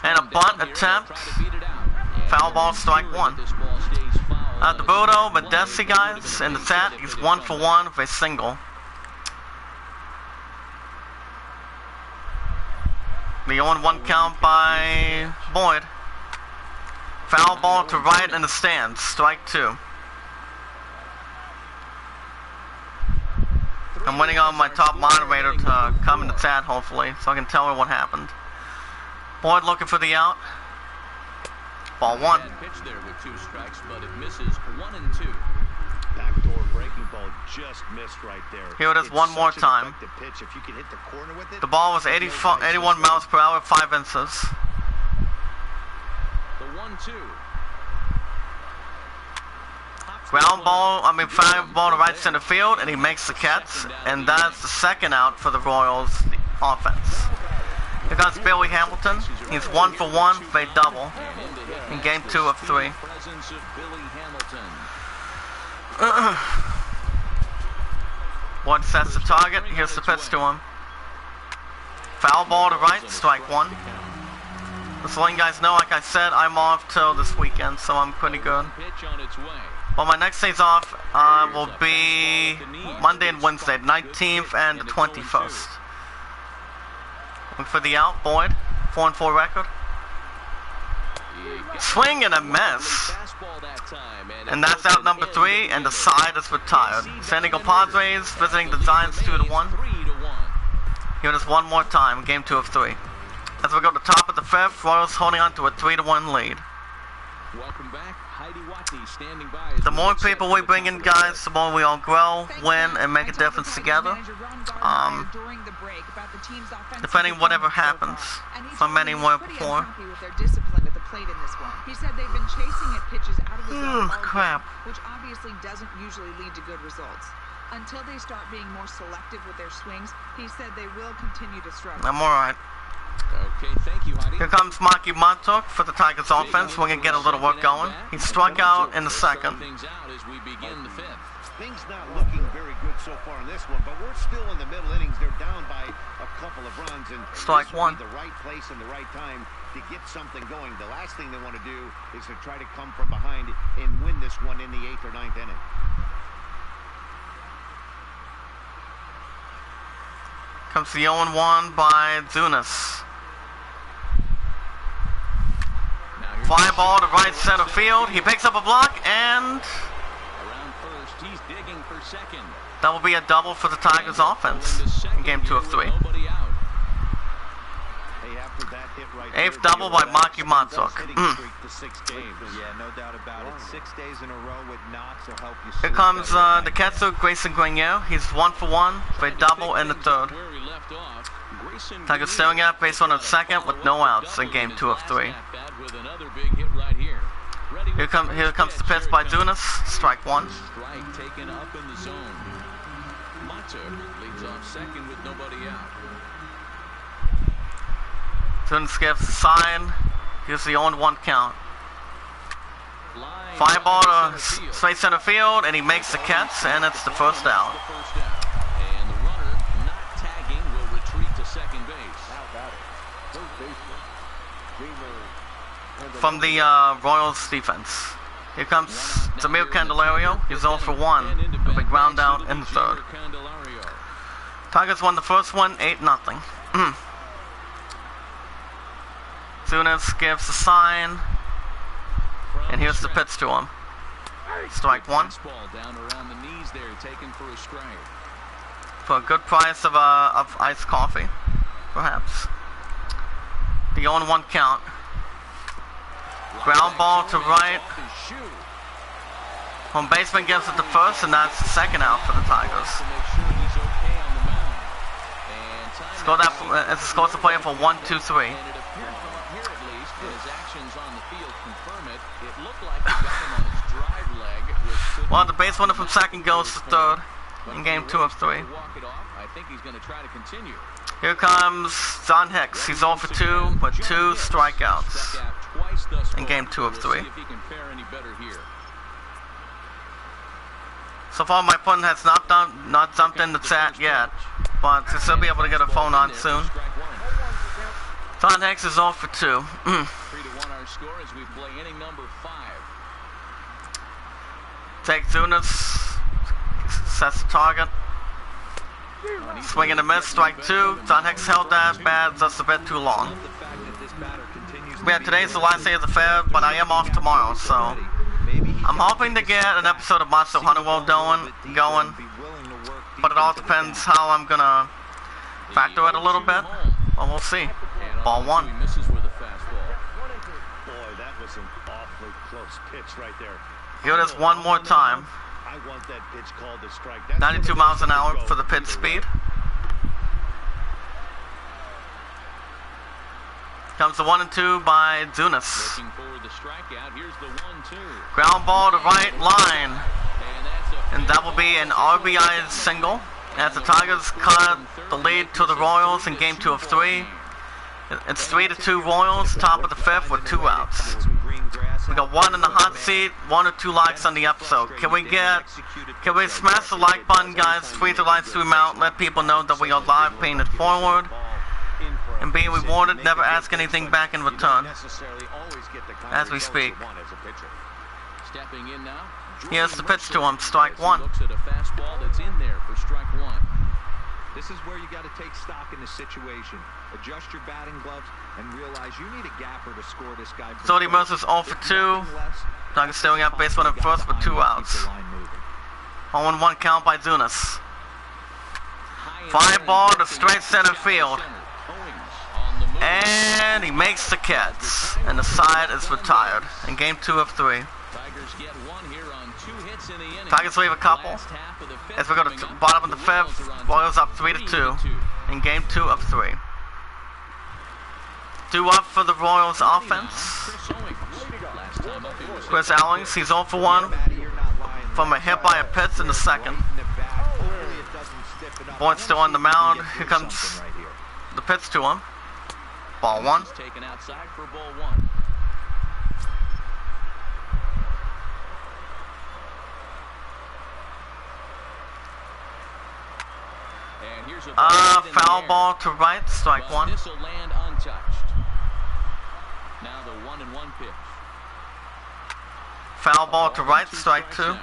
And a bunt attempt. Foul ball, strike 1. DeBudo, Medesi, guys, in the chat. He's 1 for 1 with a single. The 0-1 count by Boyd. Foul ball to right in the stands. Strike 2. I'm waiting on my top moderator to come in the chat, hopefully, so I can tell her what happened. Boyd looking for the out. Ball 1. Pitch there with 2 strikes, but it misses 1-2. Backdoor breaking ball just missed right there. Here it is one more time. Pitch. If you can hit the corner with it, the ball was 81 miles per hour, 5 inches. The 1-2. Foul ball to right center field, and he makes the catch, and that's the second out for the Royals offense. Here comes Billy Hamilton. He's 1 for 1 for a double in Game 2 of 3. Boyd sets the target. Here's the pitch to him. Foul ball to right, strike 1. Just letting you guys know, like I said, I'm off till this weekend, so I'm pretty good. Pitch on its way. Well, my next days off will be Monday and Wednesday, 19th and the 21st. Look for the out, Boyd. 4-4 record. Swing and a miss. And that's out number 3, and the side is retired. San Diego Padres visiting the Giants 2-1. Here it is one more time, game 2 of 3. As we go to the top of the 5th, Royals holding on to a 3-1 lead. Welcome back. Heidi Watney standing by. The more people we bring in, guys, the more we all grow, win, and make a difference together. Depending on whatever happens. For many more poor. He said they've been chasing at pitches out of the zone, crap. which obviously doesn't usually lead to good results. Until they start being more selective with their swings, he said they will continue to struggle. I'm alright. Okay, thank you, Heidi. Here comes Maki Montauk for the Tigers offense. We're going to get a little work going. He struck out in the 2nd. Things not looking very good so far in this one, but we're still in the middle innings. They're down by a couple of runs, and Strike this would one. be the right place and the right time to get something going. The last thing they want to do is to try to come from behind and win this one in the 8th or 9th inning. Comes the 0-1 by Zunas. Fly ball to right center field. He picks up a block, and Around first, he's digging for second. that will be a double for the Tigers offense in game 2 of 3. Nobody out. Hey, after that hit right 8th there, double by Maki Montauk. To 6 games. Yeah, no doubt about it. 6 days in a row with knocks will help you. Here comes the catcher, Grayson Grenier. He's 1 for 1 for a double in the 3rd. Where we left off, Grayson Tigers staring at base runner 2nd with no outs in game 2 of 3. with another big hit right here. Here comes the pitch by Zunas. Strike 1. Strike taken up in the zone. Mata leads off second with nobody out. Zunas gives the sign. Here's the 0-1 count. Fly ball to straight center field, and he makes the catch, and it's the first out. And the runner not tagging will retreat to second base. From the Royals defense. Here comes Zamir Candelario. He's 0 for 1 with a ground out in the 3rd. Tigers won the first one, 8-0. Zunas gives the sign, and here's the pitch to him. Strike 1. Down around the knees there, taken for a strike. For a good price of iced coffee, perhaps. The 0-1 count. Ground ball to right. Home baseman gives it the first, and that's the 2nd out for the Tigers. Score that as a score to play for 1-2-3. Well, the base runner from 2nd goes to 3rd in game 2 of 3. Here comes John Hicks. He's 0 for 2 with 2 strikeouts in game 2 of 3. So far, my opponent has not jumped in the chat yet, but he'll still be able to get a phone on soon. John Hicks is 0 for 2. 3-1 our score as we play inning number 5. Take Zunas, sets the target. Swing and a miss, strike 2. John Hicks held that bad, just a bit too long. Yeah, today's the last day of the fair, but I am off tomorrow, so I'm hoping to get an episode of Monster Hunter World going, but it all depends how I'm gonna factor it a little bit. Well, we'll see. Ball 1. Boy, that was an awfully close pitch right there. Here it is one more time. I want that pitch called a strike. 92 miles an hour for the pitch speed. Comes the 1-2 by Zunas. Ground ball to right line. And that will be an RBI single. As the Tigers cut the lead to the Royals in game 2 of 3. It's 3-2 Royals, top of the 5th with 2 outs. We got 1 in the hot seat, 1 or 2 likes on the episode. Can we smash the like button, guys? Tweet the live stream out, let people know that we are live, paying it forward. and being rewarded, never ask anything back in You don't return. necessarily always get the kind As of we results speak. you want as a pitcher. Stepping in now. Here's the pitch to him, As strike he one. looks at a fastball that's in there for strike one. This is where you got to take stock in the situation. Adjust your batting gloves and realize you need a gapper to score this guy. Zodi Mercer's 0 for 2. Tigers staring at base runner first with 2 outs. 0-1 count by Zunas. Fly ball to straight center field. And he makes the catch. And the side is retired in game 2 of 3. Tigers get one here on 2 hits in the inning. Tigers leave a couple. Last half of the fifth As we go to coming up, bottom of the the Royals 5th, are on Royals top, up 3-2 3-2. in game 2 of 3. 2 up for the Royals offense. Chris Owings. Last time up it was Chris Owings, he's 0 for 1 from a hit by a pitch in the second. Boyd's still on the mound. Here comes the pitch to him. Ball 1. taken outside for ball 1. And here's a Foul ball to right, strike 1. This will land untouched. Now the 1-1 pitch. Foul ball to right, strike 2. Now.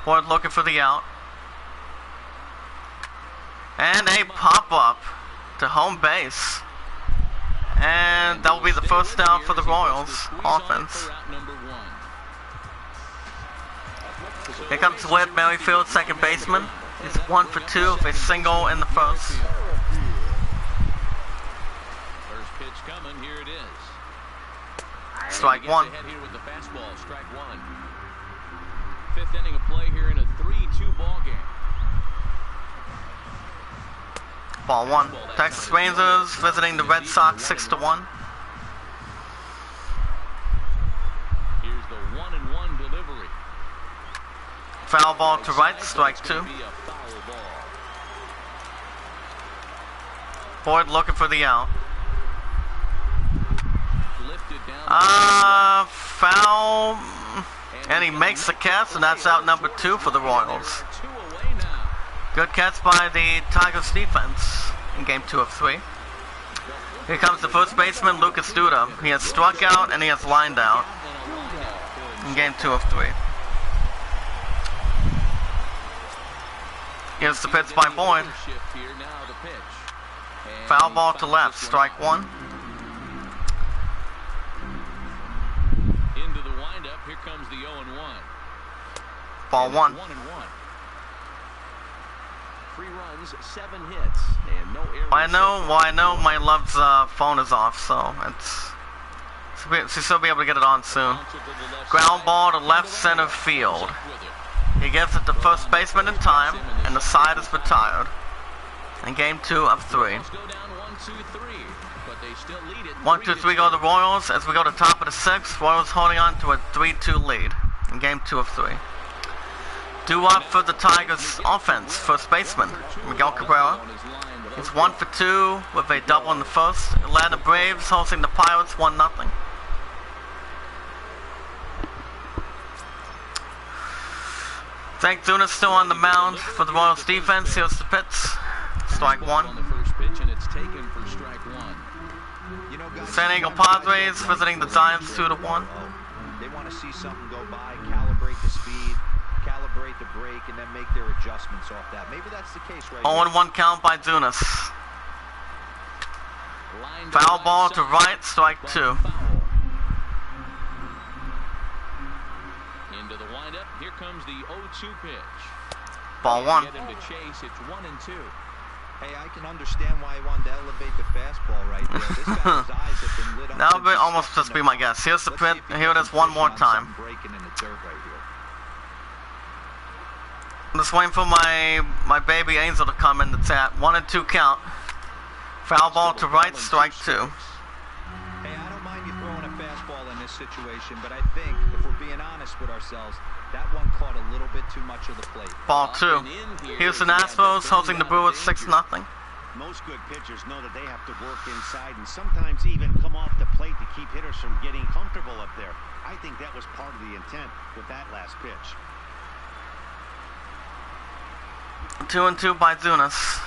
Boyd looking for the out. And a pop-up to home base. And that will be the first down for the Royals offense. Here comes Whit Merrifield, second baseman. He's 1 for 2 with a single in the first. First pitch coming, here it is. Strike He gets 1. ahead here with the fastball, strike 1. 5th inning of play here in a 3-2 ball game. Ball 1. Texas Rangers visiting the Red Sox 6-1. Here's the 1-1 delivery. Foul ball to right, strike 2. It's gonna be a foul ball. Boyd looking for the out. Lifted down. Foul. And he makes the catch, and that's out number 2 for the Royals. 2 away now. Good catch by the Tigers defense in game 2 of 3. Here comes the first baseman, Lucas Duda. He has struck out and he has lined out in game 2 of 3. Here's the pitch by Boyd. Shift here, now the pitch. And Foul ball he to fouls left, this strike one 1. Into the windup, here comes the 0-1. Ball 1. 1-1. 3 runs, 7 hits, and no errors. I know my love's phone is off, so she'll still be able to get it on soon. Ground ball to left center field. He gives it to first baseman in time, and the side is retired in game 2 of 3. 1, 2, 3 go to the Royals. As we go to top of the 6th, Royals holding on to a 3-2 lead in game 2 of 3. Due up for the Tigers offense, first baseman Miguel Cabrera. He's 1 for 2 with a double in the first. Atlanta Braves hosting the Pirates 1-0. Zach Zunas still on the mound for the Royals defense. Here's the pitch. Strike 1. On the first pitch, and it's taken for strike 1. You know, guys, San Diego Padres visiting the Giants 2-1. They want to see something go by, calibrate the speed, calibrate the break, and then make their adjustments off that. Maybe that's the case right now. 0-1 count by Zunas. Line Foul right ball to side. right, strike But 2. foul. Into the windup. Here comes the 0-2 pitch. Ball 1. Get him to chase. It's 1-2. Hey, I can understand why he wanted to elevate the fastball right there. This guy's eyes have been lit up. That would be since almost stepping just be up. my guess. Here's the Let's see pitch. if he Here it can is one more on time. something breaking in the dirt right here. I'm just waiting for my baby Angel to come in the chat. 1 and 2 count. Foul ball to right, strike 2. Hey, I don't mind you throwing a fastball in this situation, but I think if we're being honest with ourselves, that one caught a little bit too much of the plate. Ball 2. Houston Astros hosting the Brewers 6-0. Most good pitchers know that they have to work inside and sometimes even come off the plate to keep hitters from getting comfortable up there. I think that was part of the intent with that last pitch. 2-2 by Zunas.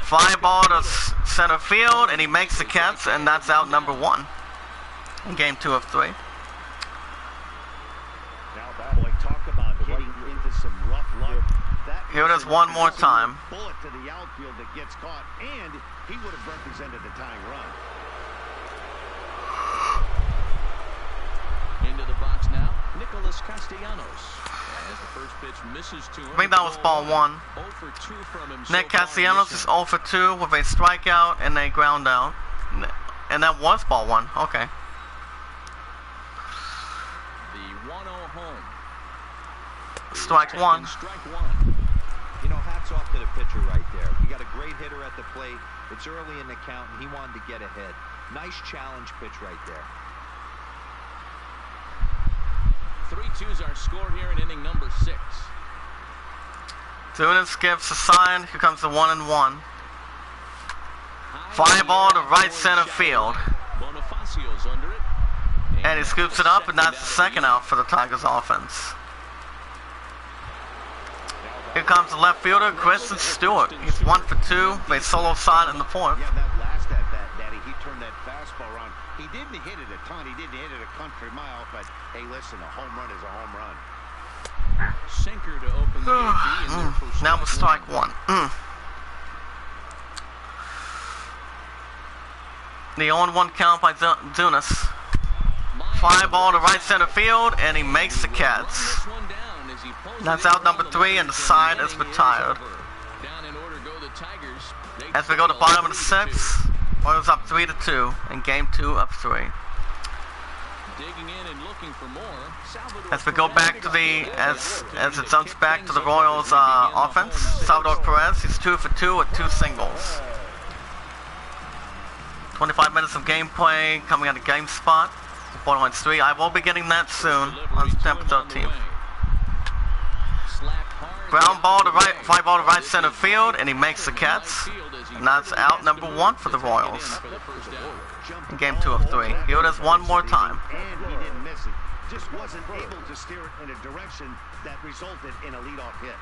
Fly ball to center field, and he makes the catch, and that's out number 1 in game 2 of 3. Now, boy, talk about getting into some rough luck. Here it is one more time. Bullet to the outfield that gets caught, and he would have represented the tying run. Into the box now, Nicholas Castellanos. As the first pitch misses to him. I think that was ball 1. 0 for 2 from him. Nick Castellanos is 0 for 2 with a strikeout and a ground out. And that was ball 1. Okay. The 1-0 home. Strike 1. Strike 1. You know, hats off to the pitcher right there. You got a great hitter at the plate. It's early in the count, and he wanted to get ahead. Nice challenge pitch right there. 3-2's our score here in inning number 6. Zunas gives a sign. Here comes the 1-1. Fly ball to right center field. Bonifacio's under it. And he scoops it up, and that's the second out for the Tigers offense. Here comes the left fielder, Kristen Stewart. He's 1 for 2. They solo side in the 4th. Yeah, that last at bat, Daddy, he turned that fastball around. He didn't hit it a ton. He didn't hit it a country mile, but hey, listen, a home run is a home run. Sinker to open the AB in there for Now with strike 1. The 0-1 count by Zunas. Fly ball to right center field, and he makes the catch. That's out number 3, and the side is retired. As we go to bottom of the 6th, Royals up 3-2 in game 2 of 3. As we go back to the, as it jumps back to the Royals offense, Salvador Perez, he's 2 for 2 with 2 singles. 25 minutes of gameplay coming at a game spot. Borderline 3. I will be getting that soon on September 13th. Ground ball to right, fly ball to right center field, and he makes the catch. And that's out number 1 for the Royals in game 2 of 3. Here it is one more time. And he didn't miss it. Just wasn't able to steer it in a direction that resulted in a leadoff hit.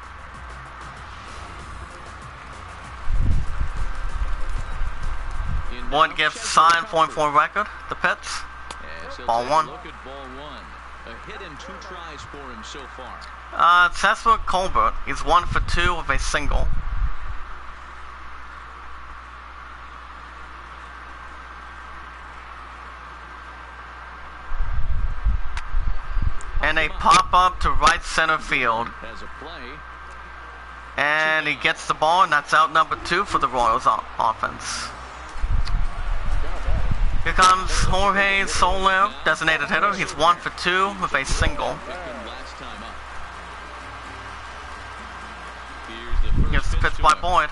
One gives the sign, 4-4 record. The pitch. Ball 1. Look at ball 1. A hit in 2 tries for him so far. Tesla Colbert, he's 1 for 2 with a single. And a pop-up to right center field. Has a play. And he gets the ball, and that's out number 2 for the Royals offense. Here comes Jorge Soler, designated hitter. He's 1 for 2 with a single. Here's the pitch by Boyd.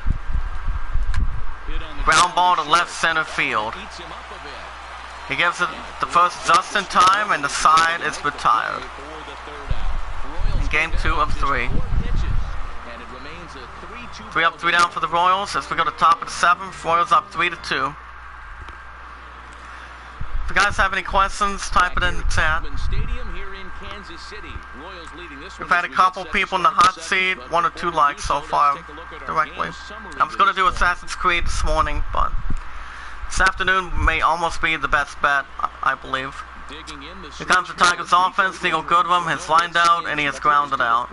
Ground ball to left center field. He gives it the first just in time, and the side is retired. In game 2 of 3. 3 up, 3 down for the Royals. As we go to top of the 7th, Royals up 3-2. If you guys have any questions, type it in the chat. We've had a couple people in the hot seat, 1 or 2 likes so far directly. I was going to do Assassin's Creed this morning, but this afternoon may almost be the best bet, I believe. Here comes the Tigers offense. Neil Goodrum has lined out, and he has grounded out.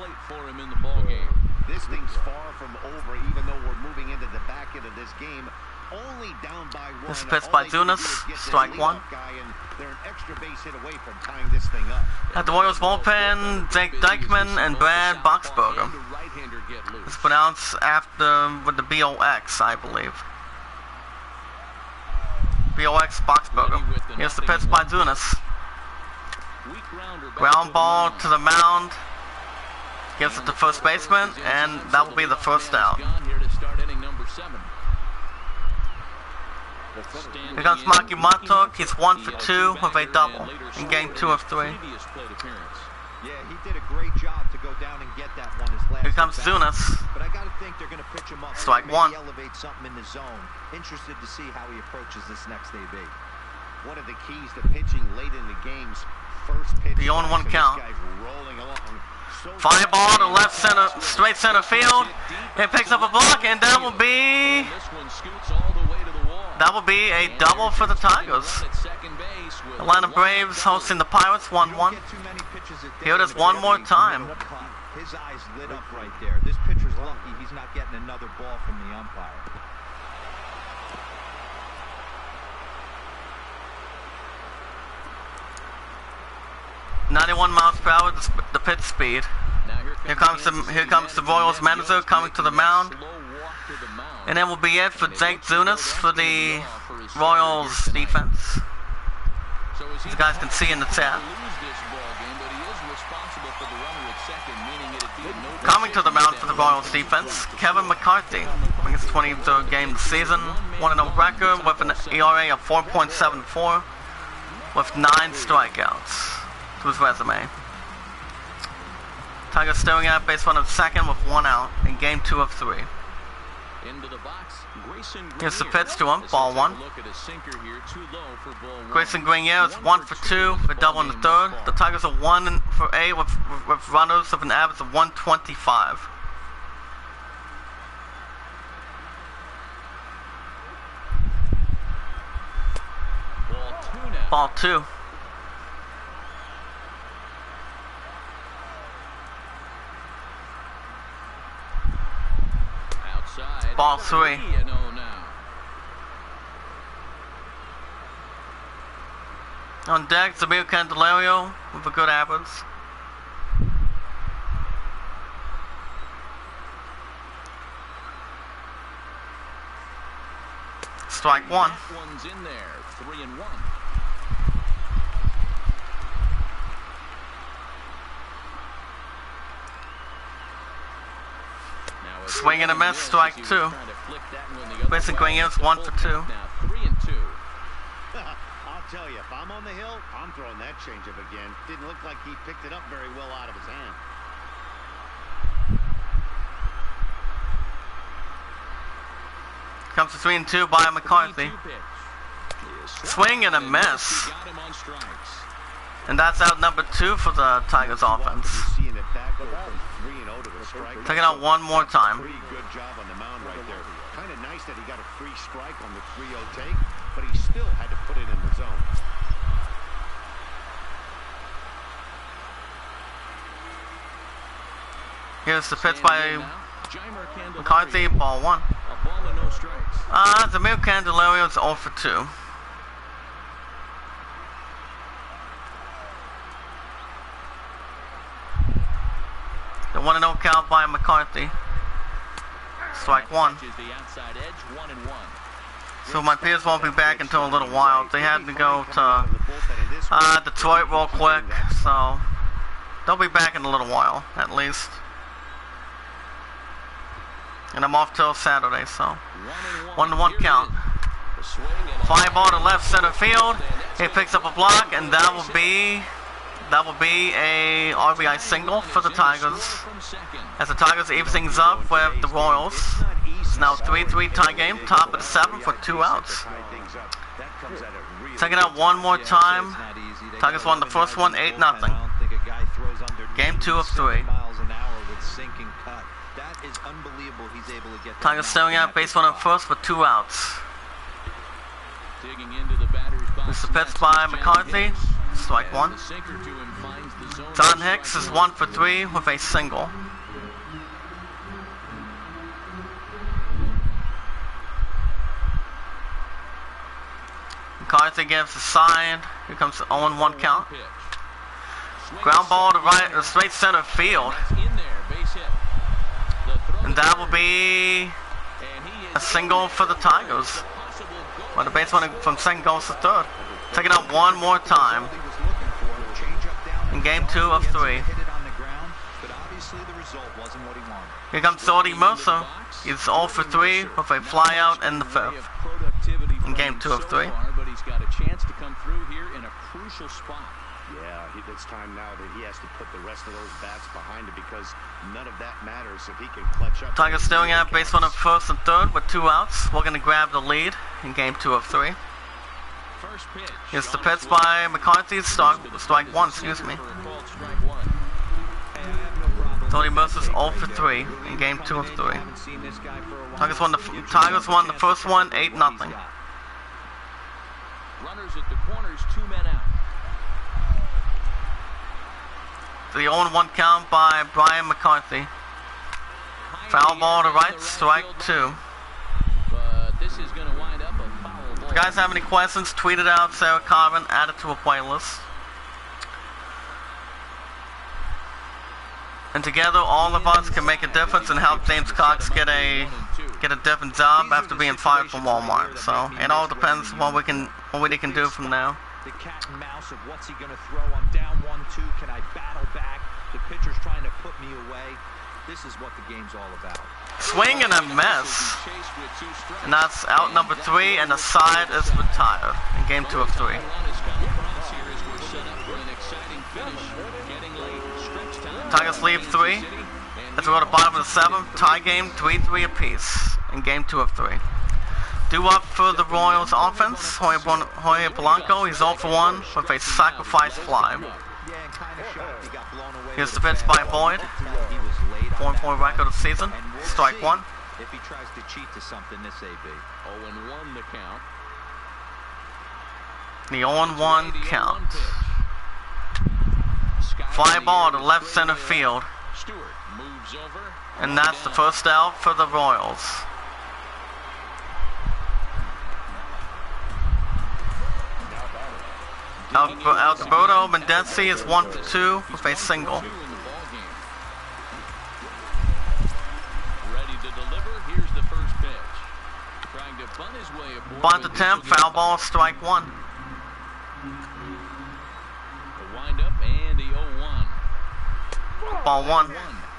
This thing's far from over, even though we're moving into the back end of this game. Only down by 1. This is pitched by Zunas, strike 1. They're an extra base hit away from tying this thing up. At the Royals bullpen, Jake Dykman and Brad Boxberger. It's pronounced after with the B-O-X, I believe. B-O-X Boxberger. Here's the pitch by Zunas. Ground ball to the mound. Gives it to first baseman, and that will be the first out. Here comes Maki Matuk. He's 1 for 2 with a double in game 2 of 3. Yeah, he did a great job to go down and get that one his last. Here comes Zunas. But I got to think they're going to pitch him up. Strike Maybe 1. Elevate something in the zone. Interested to see how he approaches this next AB. One of the keys to pitching late in the games, first pitch. The 0-1 count. This guy's rolling along. Fly ball to left center, straight center field. It picks up a block, and that will be a double for the Tigers. Atlanta Braves hosting the Pirates 1-1. Here it is one more time. His eyes lit up right there. This pitcher's lucky he's not getting another ball from the umpire. .91 miles per hour, the pitch speed. Here comes the Royals manager coming to the mound. And that will be it for Jake Zunis for the Royals defense. As you guys can see in the chat. Coming to the mound for the Royals defense, Kevin McCarthy. I think it's 23rd game of the season. 1-0 record with an ERA of 4.74 with 9 strikeouts to his resume. Tigers staring at base runner second with 1 out in game 2 of 3. Here's the pitch to him, ball 1. Grayson Grenier is 1 for 2 for double in the third. The Tigers are 1 for 8 with runners of an average of 125. Ball 2. Ball 3. On deck, Zamir Candelario with a good average. Strike 1. One's in there, 3-1. Swing and a miss, strike 2. Grayson Grenier's 1 for 2. Now 3-2. I'll tell you, if I'm on the hill, I'm throwing that changeup again. Didn't look like he picked it up very well out of his hand. Comes to 3-2 by McCarthy. Swing and a miss. And that's out number 2 for the Tigers offense. Taking out one more time. Pretty good job on the mound right there. Kind of nice that he got a free strike on the 3-0 take, but he still had to put it in the zone. Here's the pitch by McCarthy, ball 1. Zamir Candelario is 0 for 2. The 1-0 count by McCarthy. Strike 1. So my peers won't be back until a little while. They had to go to Detroit real quick, so they'll be back in a little while, at least. And I'm off till Saturday, so 1-1 count. Fly ball to left center field. He picks up a block, and that will be a RBI single for the Tigers. As the Tigers even things up with the Royals. It's now 3-3 tie game, top of the 7th with 2 outs. Taking out one more time. Tigers won the first one 8-0. Game 2 of 3. Tigers staring at base runner first with 2 outs. This is pitched by McCarthy. Strike 1. John Hicks is 1 for 3 with a single. McCarthy gives a sign. Here comes the 0-1 count. Ground ball to right, straight center field. And that will be a single for the Tigers. Well, the base runner from second goes to third. Taking out one more time. In game 2 of 3. Here comes Jordy Mercer. He's 0 for 3 with a fly out in the 5th. In game 2 of 3. But he's got a chance to come through here in a crucial spot. Yeah, it's time now that he has to put the rest of those bats behind it because none of that matters if he can clutch up. Tigers staring at base runner first and third with 2 outs. We're going to grab the lead in game 2 of 3. first pitch. Here's the pitch by McCarthy. Strike one, excuse me. Tony Mercer's 0 for 3 in game 2 of 3. Tigers won the first one, 8-0. Runners at the corners, 2 men out. The 0-1 count by Brian McCarthy. Foul ball to right, strike 2. But this is going to wind up a foul ball. If you guys have any questions, tweet it out, Sarah Carvin, add it to a playlist. And together, all of us can make a difference and help James Cox get a different job after being fired from Walmart. So it all depends what we can do from now. The cat and mouse of what's he going to throw. I'm down 1-2. Can I battle back? The pitcher's trying to put me away. This is what the game's all about. Swing and a miss. And that's out number 3, and the side is retired in game 2 of 3. Tigers lead 3. Let's go to the bottom of the 7th. Tie game, 3-3 apiece in game 2 of 3. Due up for the Royals offense, Jorge Polanco. He's 0 for 1 with a sacrifice fly. Here's the pitch by Boyd. 4-4 record of the season. Strike 1. If he tries to cheat to something, this AB. 0-1 the count. The 0-1 count. Fly ball to left center field. And that's the first out for the Royals. Alberto Mendensi is 1 for 2 with a single. Ready to deliver. Here's the first pitch. Trying to bunt his way aboard. Bunt attempt, foul ball, strike 1. The windup and the 0-1. Ball 1.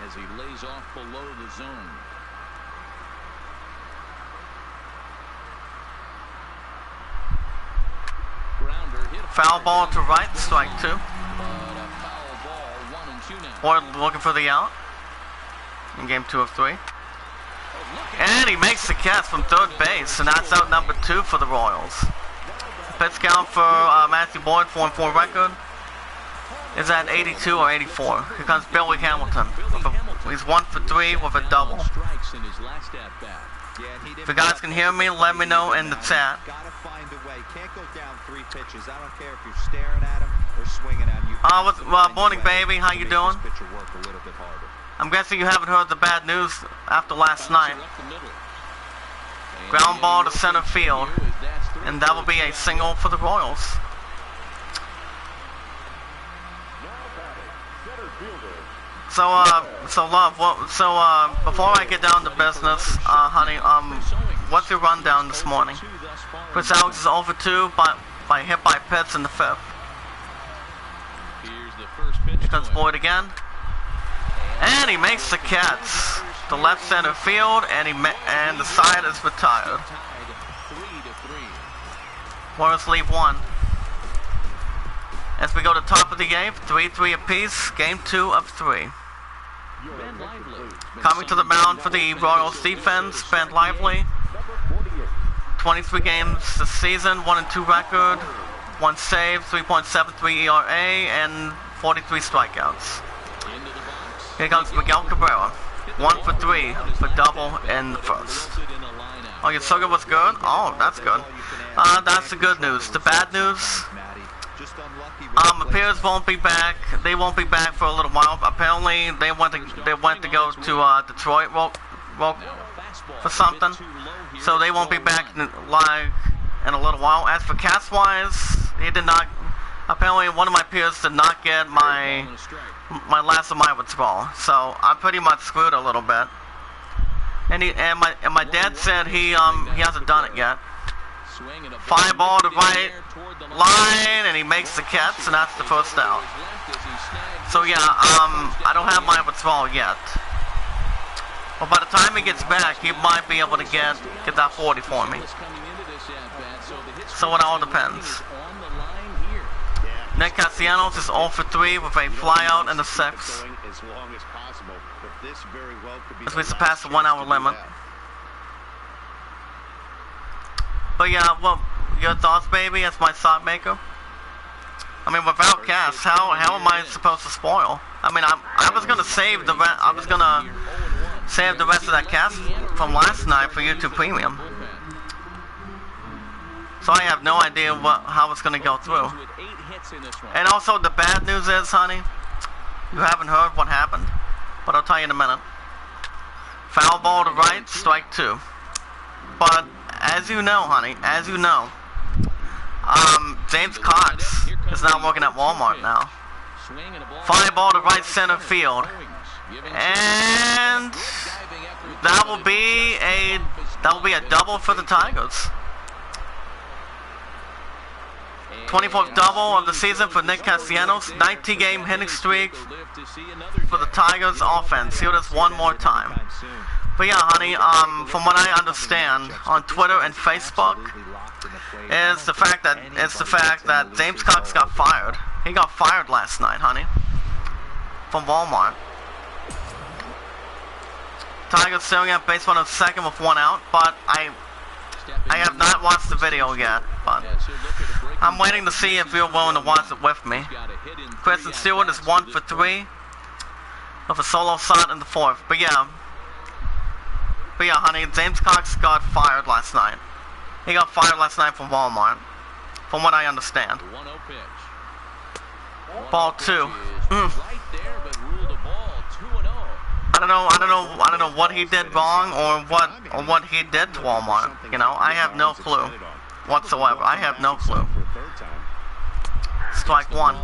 As he lays off below the zone. Foul ball to right, strike 2. Boyd looking for the out in game 2 of 3. And he makes the catch from third base, and that's out number 2 for the Royals. Pitch count for Matthew Boyd, 4-4 record, is at 82 or 84. Here comes Billy Hamilton. He's 1 for 3 with a double. If you guys can hear me, let me know in the chat. Gotta find a way. Can't go down 3 pitches. I don't care if you're staring at him or swinging at him. Morning, baby. How you doing? Pitcher work a little bit harder. I'm guessing you haven't heard the bad news after last night. Ground ball to center field, and that will be a single for the Royals. Before I get down to business, honey, what's your rundown this morning? Chris Alex is over 2 by hit by Pitts in the 5th. Here comes Boyd again, and he makes the catch to left center field, and the side is retired. Royals leave 1. As we go to top of the 8th, 3-3 apiece, game 2 of 3. Coming to the mound for the Royals defense, Ben Lively. 23 games this season, 1-2 record, 1 save, 3.73 ERA, and 43 strikeouts. Here comes Miguel Cabrera, 1 for 3 for double in the first. Oh, your sugar was good? Oh, that's good. That's the good news. The bad news, Appears won't be back. They won't be back for a little while. Apparently, they went to go to Detroit for something, so they won't be back live in a little while. As for cast-wise, he did not. Apparently, one of my peers did not get my last of my withdrawal, so I'm pretty much screwed a little bit. And my dad said he hasn't done it yet. Fly ball to right line, and he makes the catch, and that's the first out. So yeah, I don't have my withdrawal yet. But by the time he gets back, he might be able to get that 40 for me. So it all depends. Nick Castellanos is 0 for 3 with a flyout in the 6th. As we surpass the 1 hour limit. But yeah, well, Your thoughts, baby, as my sock maker? I mean, without Cass, how am I supposed to spoil? I mean, I was gonna save the rest of that Cass from last night for YouTube Premium. So I have no idea how it's gonna go through. And also, the bad news is, honey, you haven't heard what happened, but I'll tell you in a minute. Foul ball to right, strike 2. But as you know, honey, as you know, James Cox is now working at Walmart now. Fly ball to right center field, and that will be a double for the Tigers. 24th double of the season for Nick Castellanos. 90-game hitting streak for the Tigers offense. Here it is one more time. But yeah, honey, from what I understand on Twitter and Facebook, is the fact that James Cox got fired. He got fired last night, honey, from Walmart. Tigers staring at base runner second with 1 out, but I have not watched the video yet, but I'm waiting to see if you're willing to watch it with me. Kristen Stewart is 1 for 3 with a solo shot in the 4th. But yeah, honey, James Cox got fired last night. He got fired last night from Walmart, from what I understand. Ball 2. I don't know what he did wrong or what he did to Walmart. You know, I have no clue whatsoever. I have no clue. Strike 1.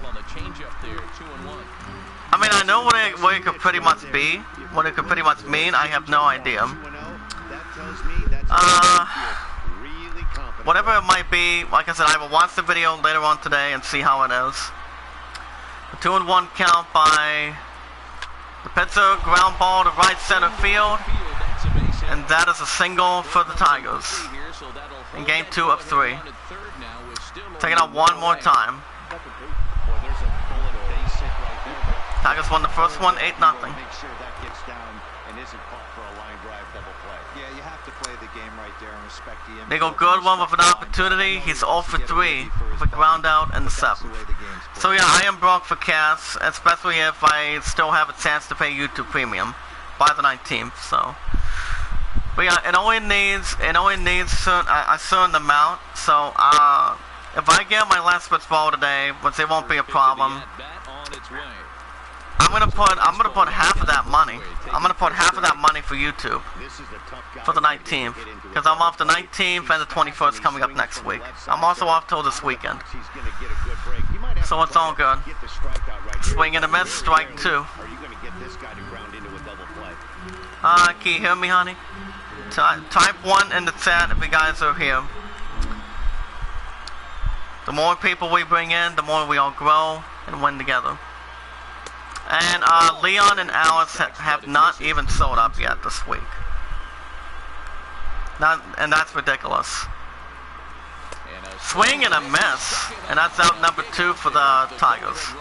I mean, I know what it could pretty much be, what it could pretty much mean. I have no idea. Whatever it might be, like I said, I will watch the video later on today and see how it is. A 2-1 count by the pitcher, ground ball to right center field, and that is a single for the Tigers in game 2 of 3. Take it out one more time. Tigers won the first one, 8-0. They go good one with an opportunity. He's 0 for 3 with a ground out in the 7th. So yeah, I am broke for Cass, especially if I still have a chance to pay YouTube Premium by the 19th. So, but yeah, it only needs a certain amount. So if I get my last switch ball today, which it won't be a problem, I'm gonna put half of that money. I'm gonna put half of that money for YouTube for the 19th, because I'm off the 19th and the 21st coming up next week. I'm also off till this weekend, so it's all good. Swing and a miss, strike 2. Can you hear me, honey? Type 1 in the chat if you guys are here. The more people we bring in, the more we all grow and win together. And Leon and Alice have not even sold up yet this week. And that's ridiculous. Swing and a miss, and that's out number 2 for the Tigers.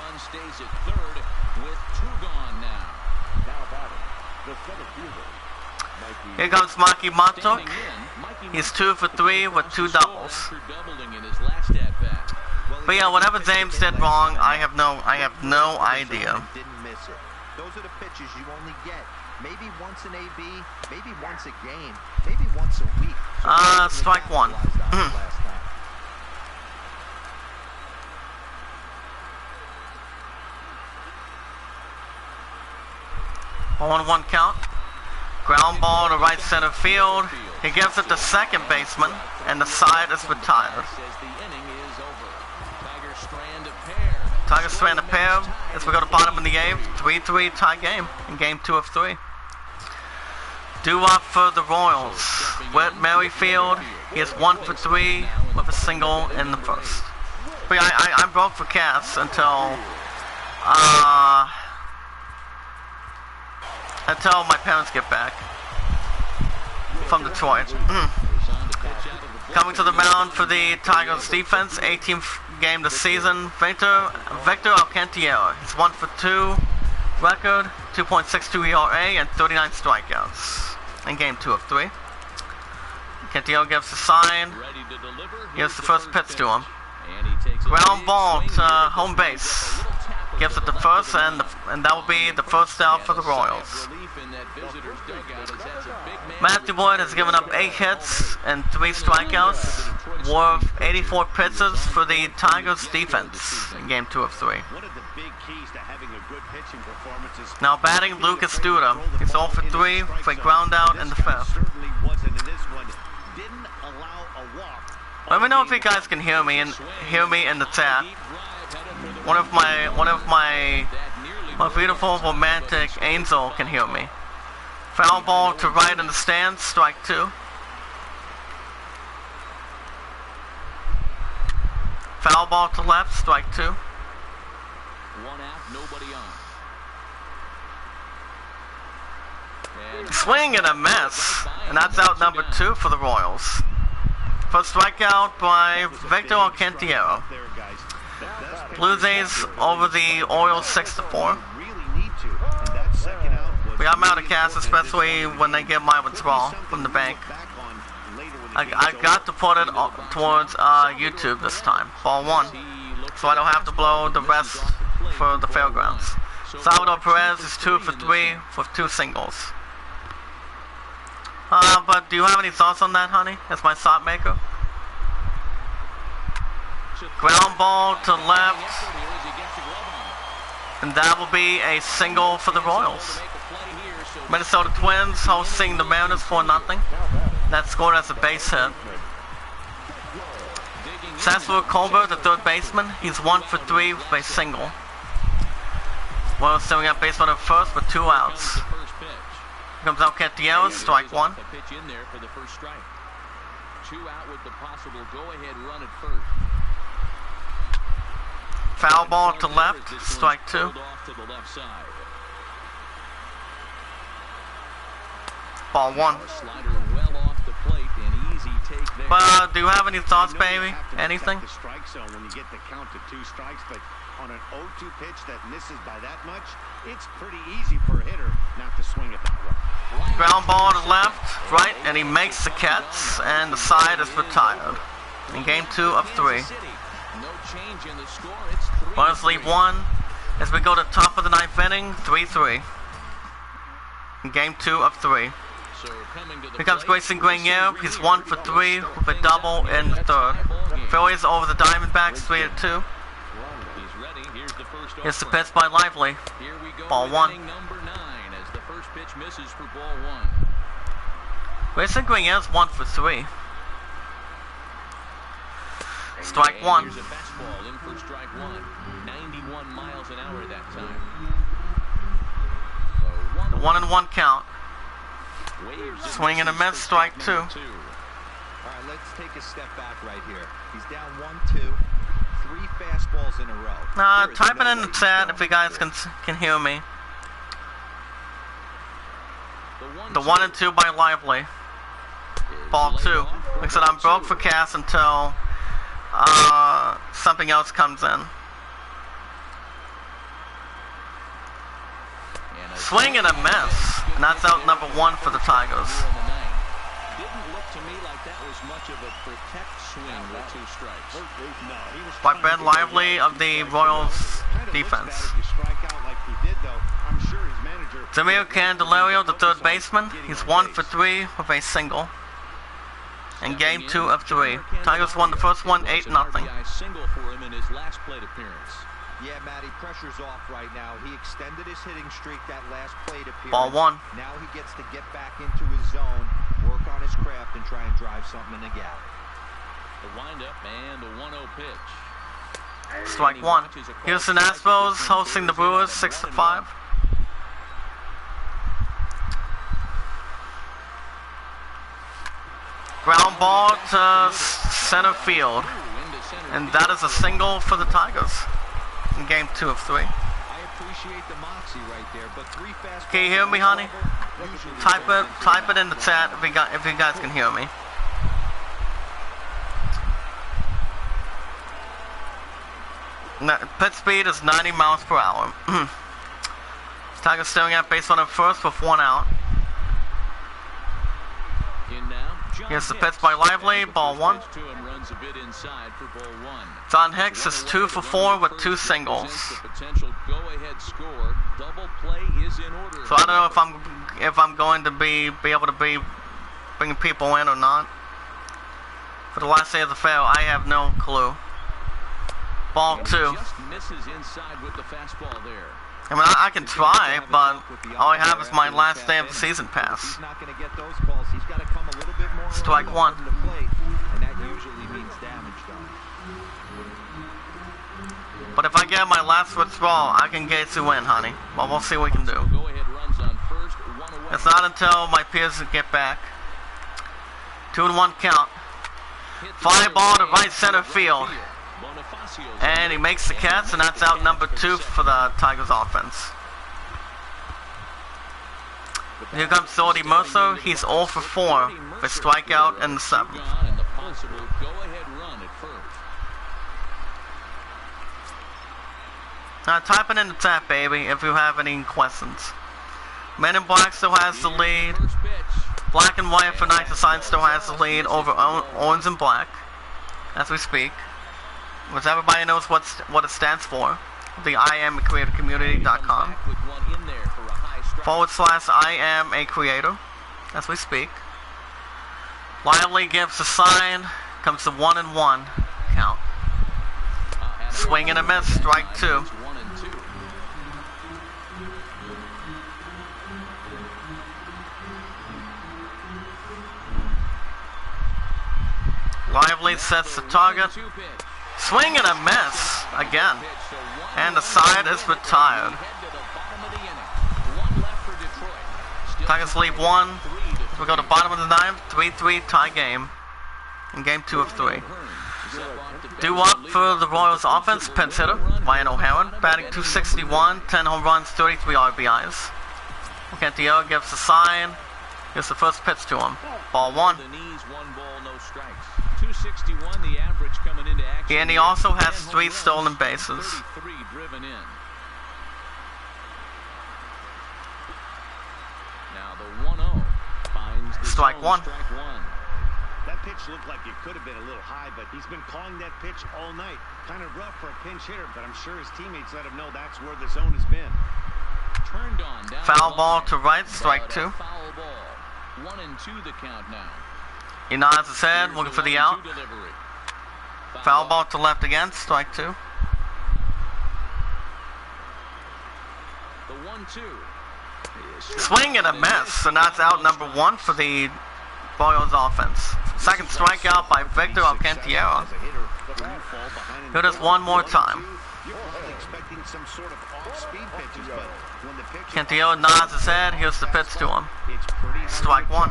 Here comes Maki Matok. He's 2 for 3 with 2 doubles. But yeah, whatever James did wrong, I have no idea. Those are the pitches you only get. Maybe once an AB, maybe once a game, maybe once a week. Strike 1. 1-1 count. Ground ball to right center field. He gives it to second baseman, and the side is retired. Tigers strand a pair as we go to bottom of the game. 3-3 tie game in game 2 of 3. Due up for the Royals. Whit Merrifield, he is 1 for 3 with a single in the first. But yeah, I'm broke for Cass until my parents get back from Detroit. Coming to the mound for the Tigers defense, 18th game this season, Victor Alcantara. He's 1 for 2 record, 2.62 ERA, and 39 strikeouts in game 2 of 3. Alcantara gives a sign. Here's the first pitch to him. And he takes a Ground big ball swing to here. home Gets a base. little tapper Gives to it the the left first, of the and that will be the first out for the Royals. relief in that visitor's dugout as that's a big man. Matthew Boyd has given up 8 hits and 3 strikeouts, worth 84 pitches for the Tigers defense in game 2 of 3. One of the big keys to having a good pitching performance is Now batting Lucas Duda. He's 0 for 3 for a ground out in the 5th. certainly wasn't in this one. Didn't allow a walk. Let me know if you guys can hear me in the chat. One of my beautiful romantic angel can hear me. Foul ball to right in the stands, strike 2. Foul ball to left, strike 2. 1 out, nobody on. And Swing and a miss, and that's out number 2 for the Royals. First strikeout by Victor Alcantara. There, guys. The best Blue Jays over the Orioles 6-4. really need to. And that second out was We got them out of really cash, important. especially when they get my withdrawal from the bank. Back on later when the I game's got to put it towards YouTube this time, ball 1, so I don't have to blow the rest for the fairgrounds. Salvador Perez is 2 for 3 with 2 singles. But do you have any thoughts on that, honey? As my shot maker. Ground ball to left, and that will be a single for the Royals. Minnesota Twins hosting the Mariners 4-0. That scored as a base hit. Cecil Colbert, the third baseman, he's 1 for 3 with a single. Royals still at base runner first with 2 outs. Here comes Alcantara, strike 1. A pitch in there for the first strike. 2 out with the possible go-ahead run at first. Foul ball to left, strike 2. Off to the left side. Ball 1. Slider well off the plate, an easy take there. But do you have any thoughts, You know you baby? have to Anything? protect the strike zone when you get the count to 2 strikes, but on an 0-2 pitch that misses by that much, it's pretty easy for a hitter not to swing at that one. Ground ball to left, right, and he makes the catch, and the side is retired. In game 2 of 3. No change in the score. It's 3. Royals lead 1 as we go to top of the 9th inning, 3-3. In game 2 of 3. So coming to the Here comes plate, Grayson Grenier. He's 1 for 3 with a double in the 3rd. Phillies over the Diamondbacks 3-2. He's ready. Here's the first Here's the offering. pitch by Lively. Here we go Ball with 1. inning number 9 as the first pitch misses for ball 1. Grayson Grenier's 1 for 3. Strike And 1. Here's a fastball in for strike 1. 91 miles an hour that time. The 1-1 count. Waves it. Swing and a miss, strike 2. All right, let's take a step back right here. He's down 1-2, 3 fastballs in a row. There is Type it no in the way chat he's if you going guys for can hear me. The The 1 and 2 by Lively. Ball 2. Like I said, I'm broke for cash until something else comes in. Swing and a miss. And that's out number 1 for the Tigers. Didn't look to me like that was much of a protect swing with 2 strikes. No, he was By trying Ben to Lively of the Royals Kind of looks defense. bad if you strike out like he did, though. I'm sure his manager Zamir Candelario, the third baseman, he's 1 for 3 with a single. In game 2 of 3. Tigers won the first one 8-0. RBI single for him in his last plate appearance. Yeah, Matty, pressure's off right now. He extended his hitting streak that last plate appearance. Ball 1. Now he gets to get back into his zone, work on his craft, and try and drive something in the gap. The windup and the 1-0 pitch. Strike 1. Houston Astros hosting the Brewers 6-5. Ground ball to center field. And that is a single for the Tigers in game 2 of 3. I appreciate the moxie right there, but 3 fastballs. Can you hear me, honey? Usually Type it in the chat if you guys can hear me. Pitch speed is 90 miles per hour. Tigers staring at base runner first with 1 out. In now, Here's the pitch by Lively, ball one. John Hicks is 2 for 4 with 2 singles. So I don't know if I'm going to be able to be bringing people in or not. For the last day of the fair, I have no clue. Ball 2. Just misses inside with the fastball there. I mean, I can try, but all I have is my last day of the season pass. He's not going to get those calls. He's got to come a little bit more Strike one. to the plate, and that usually means damage done. But if I get my last withdrawal, I can get you in, honey. Well, we'll see what we can do. Go-ahead runs on first, one away. It's not until my peers get back. 2-1 count. Fly ball to right center field. And he makes the catch, and that's out number 2 for the Tigers offense. Here comes Jordy Mercer. He's 0 for 4 with a strikeout in the 7th. Type it in the chat, baby, if you have any questions. Men in Black still has the lead. Black and White for Night Design still has the lead over Orange and Black as we speak. Which everybody knows what it stands for. The IamACreatorCommunity.com /I am a creator as we speak. Lively gives a sign, comes to 1-1 count. Swing and a miss, strike 2. Lively sets the target. Swing and a miss again. And the side is retired. Tigers lead 1. We go to bottom of the 9th. 3-3 tie game. In game 2 of 3. Due up for the Royals offense, pinch hitter Ryan O'Haron, batting .261, 10 home runs, 33 RBIs. Cantillo gives the sign. Here's the first pitch to him. Ball 1. And he also has 3 stolen bases. Strike 1. That pitch looked like it could have been a little high, but he's been calling that pitch all night. Kind of rough for a pinch hitter, but I'm sure his teammates let him know that's where the zone has been. Turned on down foul ball to right, strike 2. Foul ball. 1-2 the count now. He nods his head, looking for the out. Foul ball to left again, strike 2. The 1-2. Swing and a miss, and that's out number 1 for the Royals offense. Second strikeout by Victor Alcantara. Hit us one more time. Cantillo nods his head. Here's the pitch to him. Strike 1.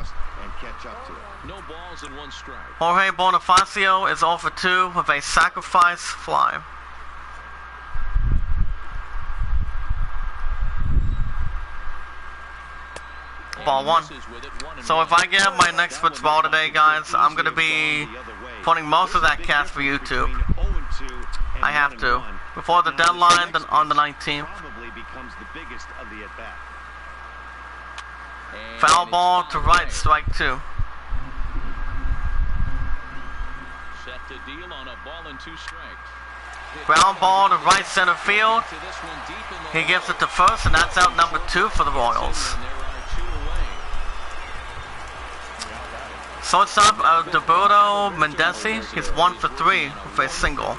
No balls and 1 strike. Jorge Bonifacio is 0 for 2 with a sacrifice fly. Ball 1. So if I get my next withdrawal today, guys, I'm going to be putting most of that cast for YouTube. I have to. Before the deadline on the 19th. Foul ball to right, strike 2. Set to deal on a ball and 2 strikes. Ground ball to right center field. He gives it to first, and that's out number 2 for the Royals. Shortstop Deberto Mendesi. He's 1 for 3 with a single.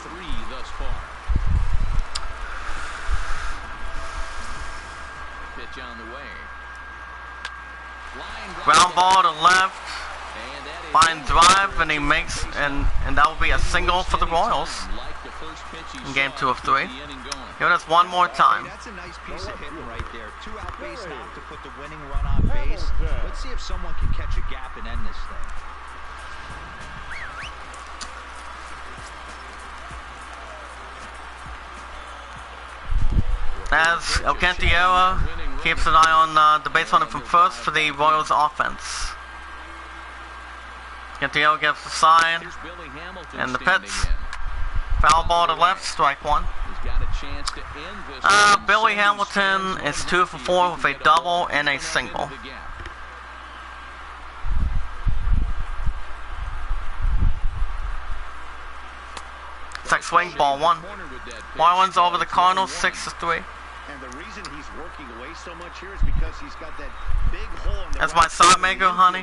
Ground ball to left. Fine drive, and he makes, and that will be a single for the Royals in game 2 of 3. Here it is one more time. That's a nice piece of hitting right there. 2 out base knock to put the winning run on base. Let's see if someone can catch a gap and end this thing. As Alcantara keeps an eye on the base runner from first for the Royals offense. Cantillo gives the sign, and the pitch. Foul ball to left, strike 1. Billy Hamilton is 2 for 4 with a double and a single. Second swing, ball one. Marlins over the Cardinals, 6-3. And the reason he's working away so much here is because he's got that big hole in the That's my side maker, honey.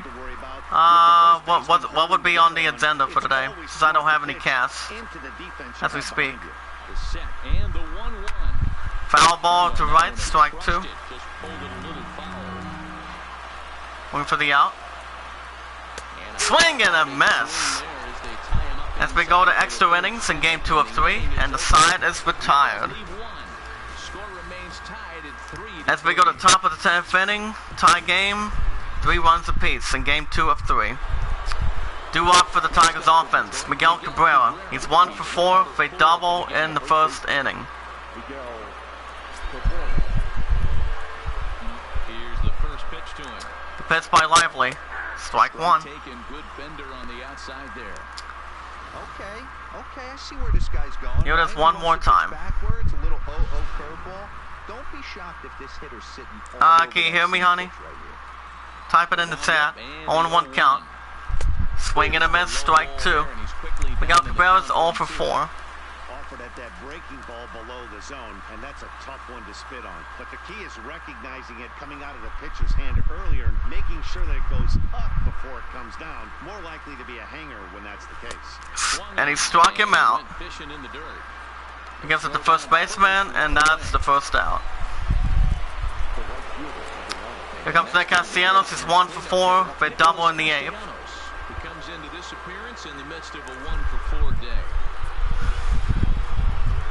What would be on the agenda for today? Since I don't have any casts as we speak. Foul ball to right, strike two. Looking for the out. Swing and a miss. As we go to extra innings in game 2 of 3, and the side is retired. As we go to top of the 10th inning, tie game, 3 runs apiece in game 2 of 3. Due up for the Tigers offense, Miguel Cabrera. He's 1 for 4 with a double in the first inning. Here's the first pitch to him. The pitch by Lively, strike one. Taking good bender on the outside there. Okay, I see where this guy's going. Here it is one more time. Backwards, a little curveball. Don't be shocked if this hitter's sitting all over Can you that hear me, honey? pitch right here. Type it in the chat. 0-1 count. Swing and a miss, strike two. Miguel Cabrera's 0 for 4. Offered at that breaking ball below the zone, and that's a tough one to spit on. But the key is recognizing it coming out of the pitcher's hand earlier and making sure that it goes up before it comes down. More likely to be a hanger when that's the case. And he struck him out. He gives it to first baseman, and that's the first out. Here comes Nick Castellanos. He's 1 for 4 with a double in the 8th. He comes into this appearance in the midst of a 1 for 4 day.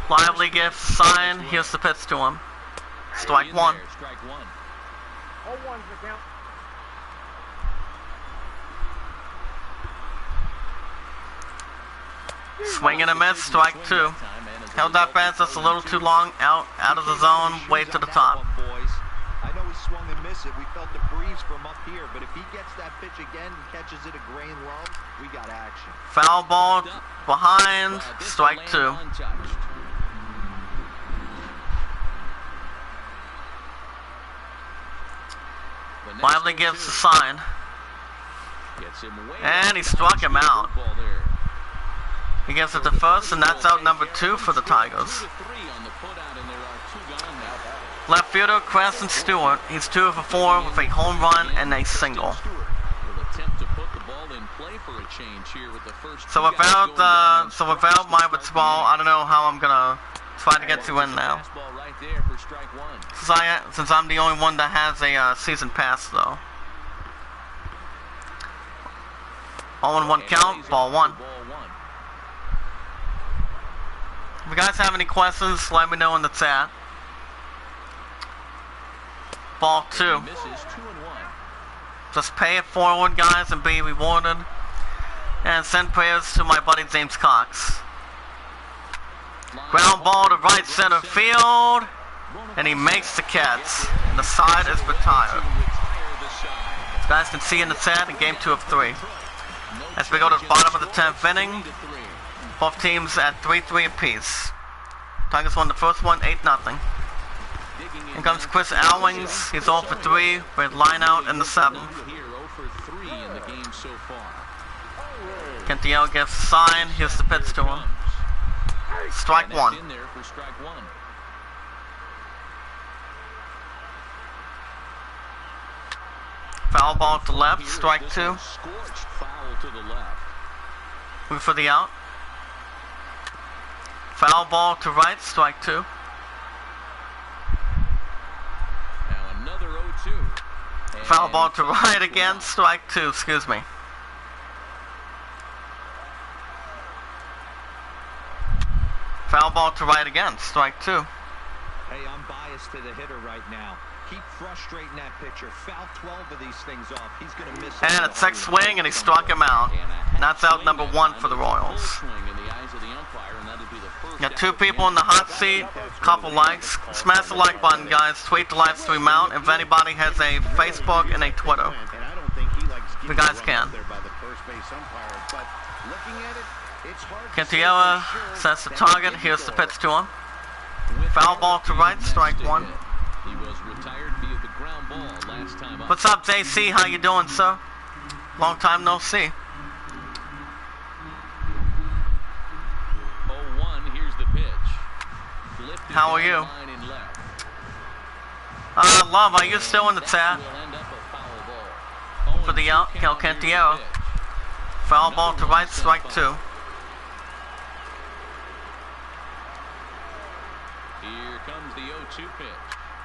Lively gives sign. Here's the pitch to him. Strike one. Strike one. 0-1's the count. Swing and a miss, strike two. Held that fast just a little too long, out of the zone, way to the top. I know he swung and missed it. We felt the breeze from up here, but if he gets that pitch again and catches it a grain low, we got action. Foul ball behind, strike two. Lively gives the sign. And he struck him out. He gives it to first, and that's out number 2 for the Tigers. Left fielder, Creston Stewart. He's 2 for 4 with a home run and a single. So without my ball, I don't know how I'm gonna try to get you in now. Since I'm the only one that has a season pass, though. 0-1 count, ball one. If you guys have any questions, let me know in the chat. Ball two. Just pay it forward, guys, and be rewarded. And send prayers to my buddy James Cox. Ground ball to right center field. And he makes the catch. And the side is retired. As you guys can see in the chat in game 2 of 3. As we go to the bottom of the 10th inning. Both teams at 3-3 apiece. Tigers won the first one, 8-0. Here comes Chris Owings. He's 0 for 3 with line out in the 7th. Cantillo gives a sign. Here's the pitch to him. Strike one. Foul ball to left. Strike two. Move for the out. Foul ball to right. Strike two. Now another 0-2. Foul ball to right again. Strike two. Excuse me. Foul ball to right again. Strike two. Hey, I'm biased to the hitter right now. Keep frustrating that pitcher. Foul 12 of these things off. He's going to miss. And it's sixth swing, and he struck him out. And that's out number 1 for the Royals. Got 2 people in the hot seat. Couple likes. Smash the like button, guys. Tweet the live stream out. If anybody has a Facebook and a Twitter, you guys can. Cantillo sets the target. Here's the pitch to him. Foul ball to right. Strike one. He was retired via the ground ball last time up. What's up, JC? How you doing, sir? Long time no see. 0-1 How are you? Love, are you still in the chat? For the out, Cal Cantiero. Foul ball to right, strike 2. Here comes the 0-2 pitch.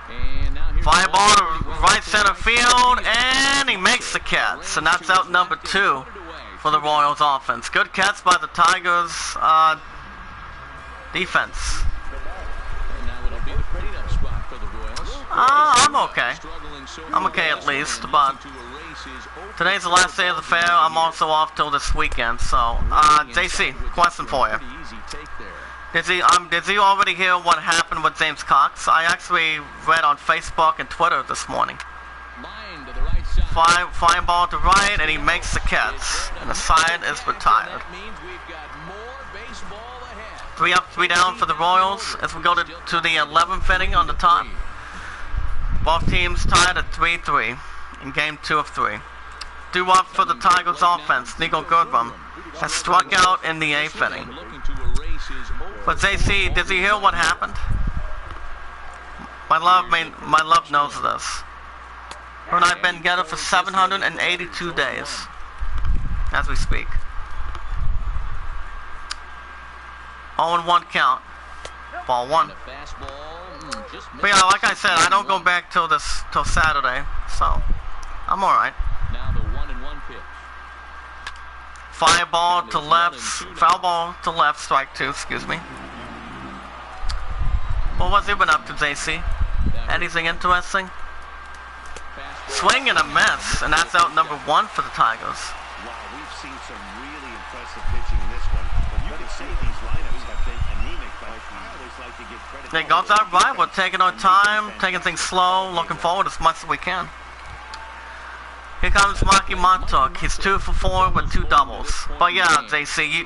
And now here's Fly ball to right center field, and he makes the catch. And that's out number 2 for the Royals offense. Good catch by the Tigers defense. And now it'll be the cleanup spot for the Royals. I'm okay. I'm okay at least, but today's the last day of the fair. I'm also off till this weekend, so JC, question for you. Did you already hear what happened with James Cox? I actually read on Facebook and Twitter this morning. Flying ball to right, and he makes the catch, and the side is retired. 3 up, 3 down for the Royals as we go to the 11th inning on the top. Both teams tied at 3-3 in game 2 of 3. Due up for the Tigers offense, Nico Goodrum has struck out in the 8th inning. But JC, did you hear what happened? My love knows this. Her and I have been together for 782 days as we speak. 0-1 count. Ball 1. But yeah, like I said, I don't go back till Saturday, so I'm alright. Now the 1-1 pitch. Foul ball to left, strike 2, excuse me. Well, what's he been up to, JC? Anything interesting? Swing and a miss, and that's out number 1 for the Tigers. Wow, we've seen some really impressive pitching in this one. You can say these lineups have been anemic, but I always like to give credit. It goes out right. We're taking our time, taking things slow, looking forward as much as we can. Here comes Maki Montauk. He's 2 for 4 with 2 doubles. But yeah, JC,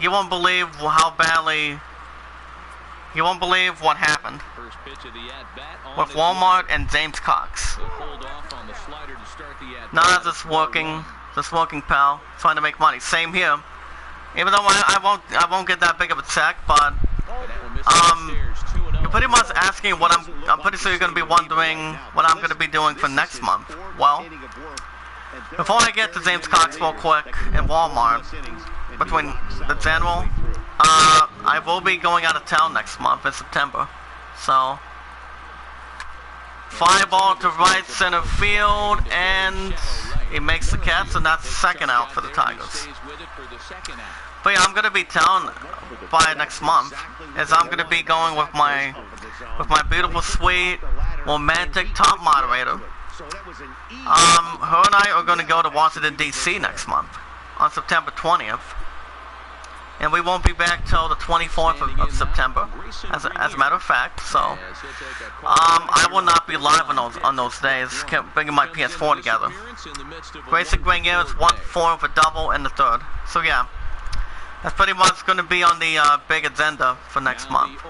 you won't believe how badly. You won't believe what happened with Walmart and James Cox. Now that's just working, pal, trying to make money. Same here. Even though I won't get that big of a check, but you're pretty much asking what I'm pretty sure you're going to be wondering what I'm going to be doing for next month. Well, before I get to James Cox real quick and Walmart, between the general, I will be going out of town next month in September. So, fly ball to right center field, and he makes the catch, and that's second out for the Tigers. But yeah, I'm gonna be town by next month, as I'm gonna be going with my beautiful, sweet, romantic top moderator. Her and I are gonna go to Washington D.C. next month on September 20th. And we won't be back till the 24th of September, as a matter of fact. So, I will not be live on those days. Kept bringing my PS4 together. Grayson Grenier is 1-4 with a double in the 3rd. So yeah, that's pretty much going to be on the big agenda for next month.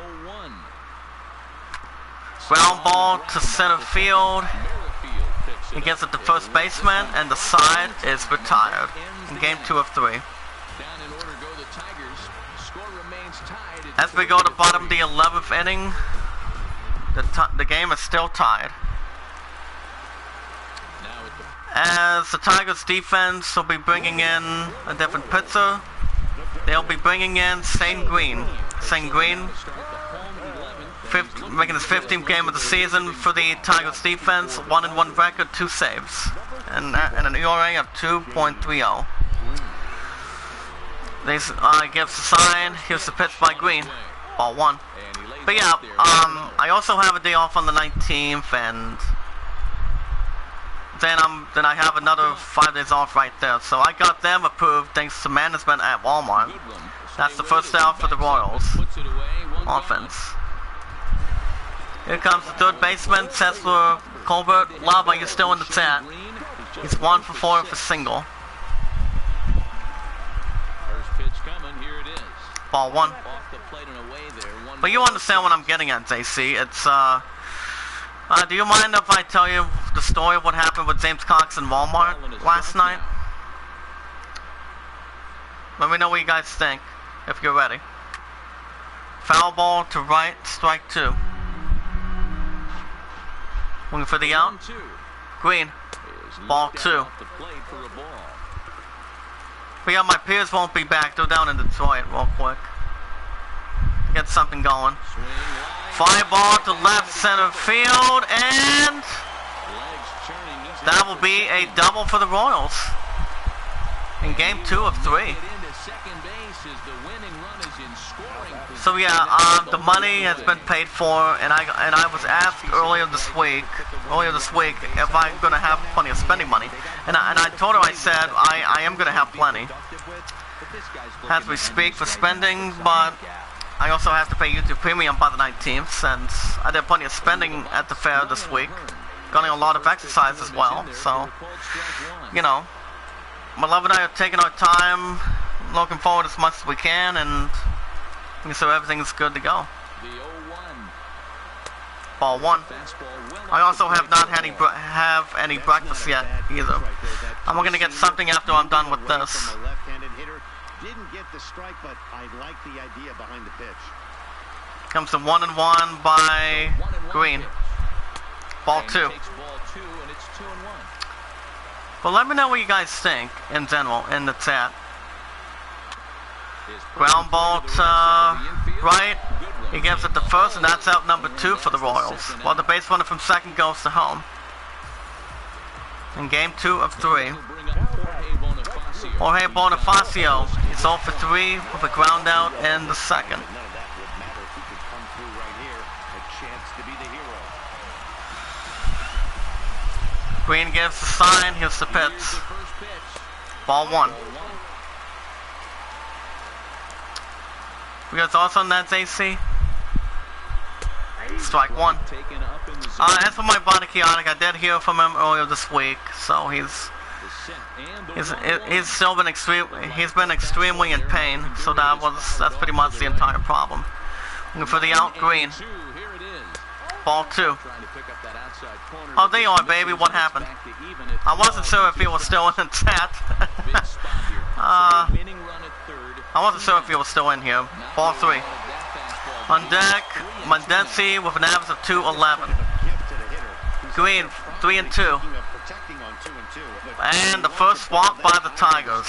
Ground ball to center field. He gets it to first baseman, and the side is retired in game 2 of 3. As we go to bottom of the 11th inning, the game is still tied. As the Tigers defense will be bringing in a different pitcher, they'll be bringing in Shane Green. Shane Green, making his 15th game of the season for the Tigers defense, 1-1 record, 2 saves, and an ERA of 2.30. They gives the sign. Here's the pitch by Green. Ball 1. But yeah, I also have a day off on the 19th, and then I have another 5 days off right there. So I got them approved thanks to management at Walmart. That's the first out for the Royals offense. Here comes the 3rd baseman, Cesar Colbert. Lava, you're still in the chat. He's 1 for 4 with a single. Ball 1. But you understand what I'm getting at, JC. It's, do you mind if I tell you the story of what happened with James Cox and Walmart last night? Let me know what you guys think, if you're ready. Foul ball to right, strike 2. Looking for the out. Green. Ball 2. But yeah, my peers won't be back. They're down in Detroit real quick. Get something going. Fly ball to left center field, and that will be a double for the Royals in game 2 of 3. So yeah, the money has been paid for, and I was asked earlier this week if I'm gonna have plenty of spending money, and I told her, I said I am gonna have plenty as we speak for spending, but I also have to pay YouTube Premium by the 19th since I did plenty of spending at the fair this week, getting a lot of exercise as well. So you know, my love and I are taking our time, looking forward as much as we can, and so everything's good to go. Ball 1. I also have not had any breakfast yet either. I'm gonna get something after I'm done with this. Didn't get the strike, but I like the idea behind the pitch. Comes to 1-1 by Green. Ball 2. Well, let me know what you guys think in general in the chat. Ground ball to right. He gives it to first, and that's out number 2 for the Royals. While the base runner from second goes to home. In game 2 of 3. Jorge Bonifacio is 0 for 3 with a ground out in the second. Green gives the sign. Here's the pitch. Ball 1. We got thoughts on that, AC? Strike 1. As for my body chaotic, I did hear from him earlier this week, so he's still been extremely in pain, so that's pretty much the entire problem. Looking for the out, Green. Ball 2. Oh, there you are, baby. What happened? I wasn't sure if he was still in the chat. I wasn't sure if he was still in here. Ball 3. On deck, Mendensi with an average of 211. Green, 3-2. And the first walk by the Tigers.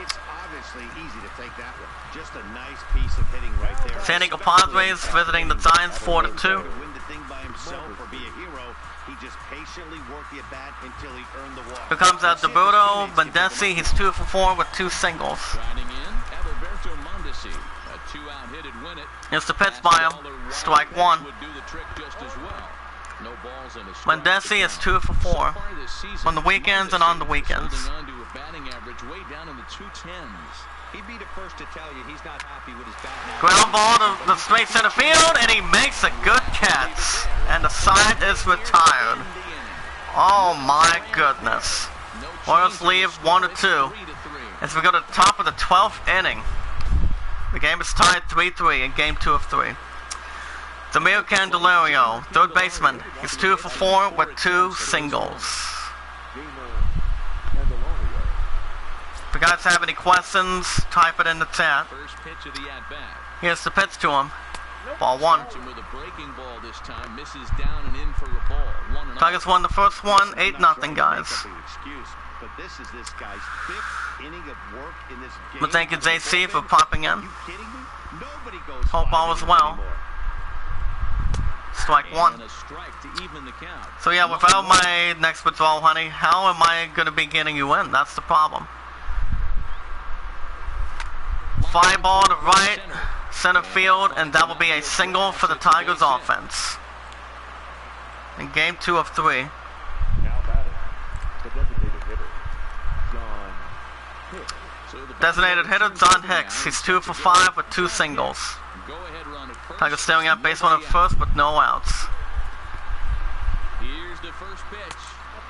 It's obviously easy to take that one. Just a nice piece of hitting right there. San Diego Padres visiting the Giants 4-2. Here comes out Debuto, Mendensi, he's 2 for 4 with 2 singles. Here's the pitch by him, strike 1. Mendensi is 2 for 4 on the weekends and on the weekends. Ground ball to the straight center field, and he makes a good catch. And the side is retired. Oh my goodness. Royals leave 1-2 as we go to the top of the 12th inning. The game is tied 3-3 in game 2 of 3. Demir Candelario, third baseman, is 2 for 4 with 2 singles. If you guys have any questions, type it in the chat. Here's the pitch to him. Ball 1. Tigers won the first one, 8-0, guys. But thank you, JC, for popping in. Hope all is well. Strike 1. So yeah, without my next withdrawal, honey, how am I going to be getting you in? That's the problem. Fly ball to right, center field, and that will be a single for the Tigers offense. In game 2 of 3. Designated hitter, John Hicks. He's 2 for 5 with 2 singles. Tigers staring at base runner first with no outs.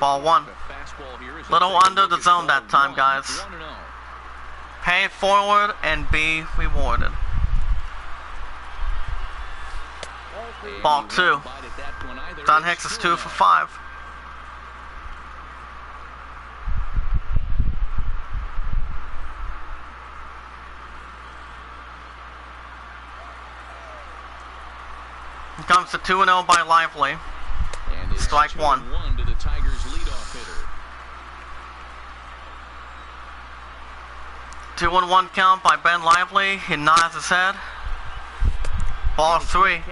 Ball 1. Little under the zone that time, guys. Pay it forward and be rewarded. Ball 2. John Hicks is 2 for 5. Here comes the 2-0 by Lively. And it's Strike 1. 2-1 to the Tigers' leadoff hitter. 2-1 count by Ben Lively. He nods his head. Ball 3.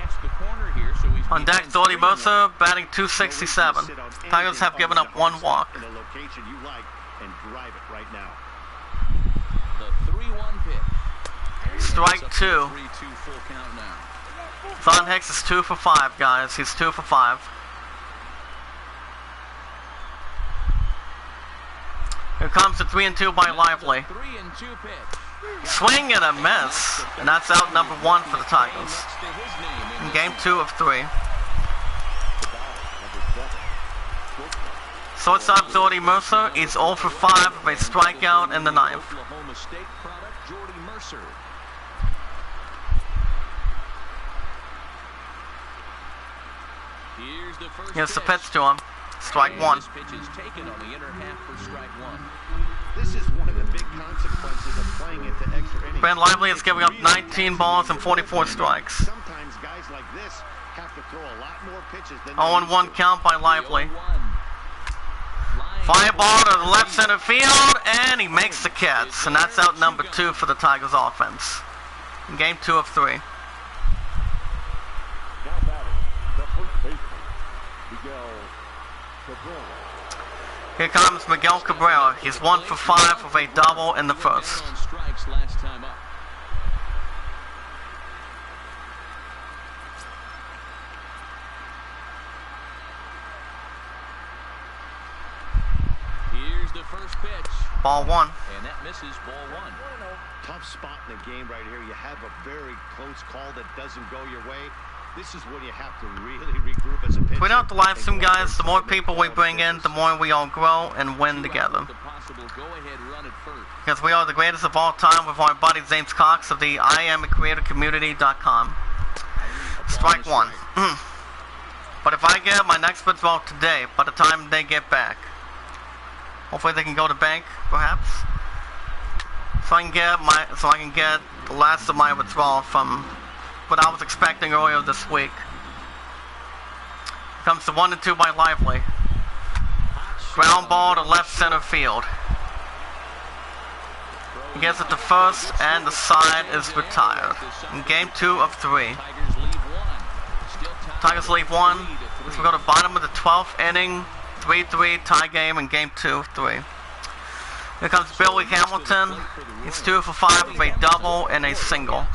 On deck, Doherty Mercer batting .267. Tigers have given up 1 walk. In a location you like and drive it right now. The 3-1 pitch. Strike 2. 3-2 full count now. Thon Hicks is 2 for 5, guys. He's 2 for 5. Here comes the 3-2 by Lively. 3-2 pitch. Swing and a miss. And that's out number 1 for the Tigers. Next to his name in In game 2 of 3. Shortstop Doherty Mercer. He's 0 for 5 with a strikeout in the 9th. Oklahoma State product, Jordy Mercer. Here's the pitch to him. Strike 1. This pitch is taken on the inner half for strike 1. This is one of the big consequences of playing into extra innings. Ben Lively is giving up 19 balls and 44 strikes. Sometimes guys like this have to throw a lot more pitches than 0-1 count by Lively. Fly ball to the left center field, and he makes the catch. And that's out number 2 for the Tigers offense. In game 2 of 3. Here comes Miguel Cabrera. He's 1 for 5 with a double in the first. Strikes last time up. Here's the first pitch. Ball 1. And that misses ball 1. Tough spot in the game right here. You have a very close call that doesn't go your way. This is when you have to really regroup as a pitcher. Tweet out the live stream, guys. The more people we bring in, the more we all grow and win together. Because we are the greatest of all time with our buddy James Cox of the IamACreatorCommunity.com. Strike 1. But if I get my next pitch ball today, by the time they get back, hopefully they can go to bank, perhaps. So I can get the last of my withdrawal from what I was expecting earlier this week. Comes the 1-2 by Lively. Ground ball to left center field. He gets it to first, and the side is retired. In game 2 of 3. Tigers leave 1. As we go to bottom of the 12th inning. 3-3 tie game in game 2 of 3. Here comes Billy Hamilton. He's 2 for 5 with a double and a single.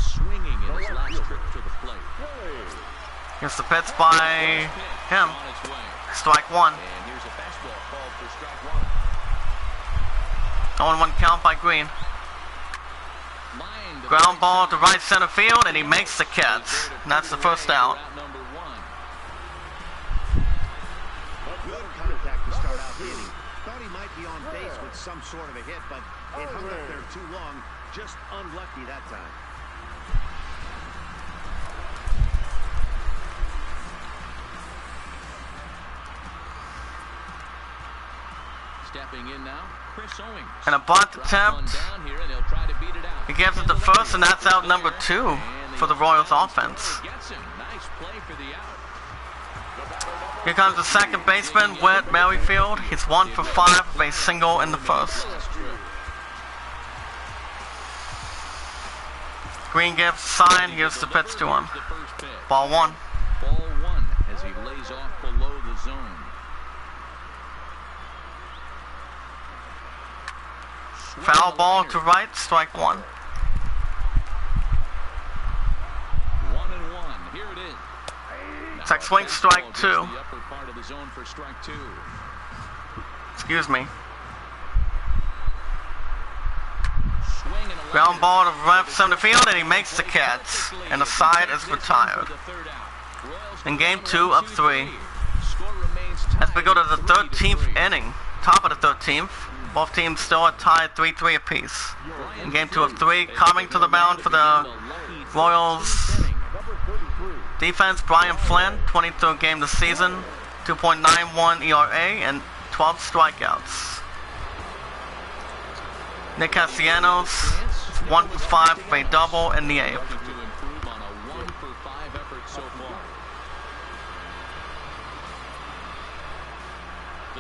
Here's the pitch by him. Strike 1. 0-1 count by Green. Ground ball to right center field, and he makes the catch. And that's the first out. Good contact to start out the inning. Thought he might be on base with some sort of a hit, but it hung up there too long. Just unlucky that time. Stepping in now, Chris Owings. And a bunt attempt. He gives it to first, and that's out number 2 for the Royals offense. Nice play for the out. Here comes the second baseman, Whit Merrifield. He's 1 for 5 with a single in the first. Green gives a sign. Here's the pitch to him. Ball 1. Ball 1 as he lays off below the zone. Foul ball to right, strike 1. 1-1. Here it is. Check swing, strike 2. The upper part of the zone for strike 2. Excuse me. Swing and a Ground ball to left center field, and he makes the catch. And the side is retired. In game 2 of 3. As we go to the 13th inning, top of the 13th. Both teams still are tied 3-3 apiece. In game 2 of 3, coming to the mound for the Royals defense, Brian Flynn, 23rd game this season, 2.91 ERA and 12 strikeouts. Nick Castellanos, 1 for 5 with a double in the 8th.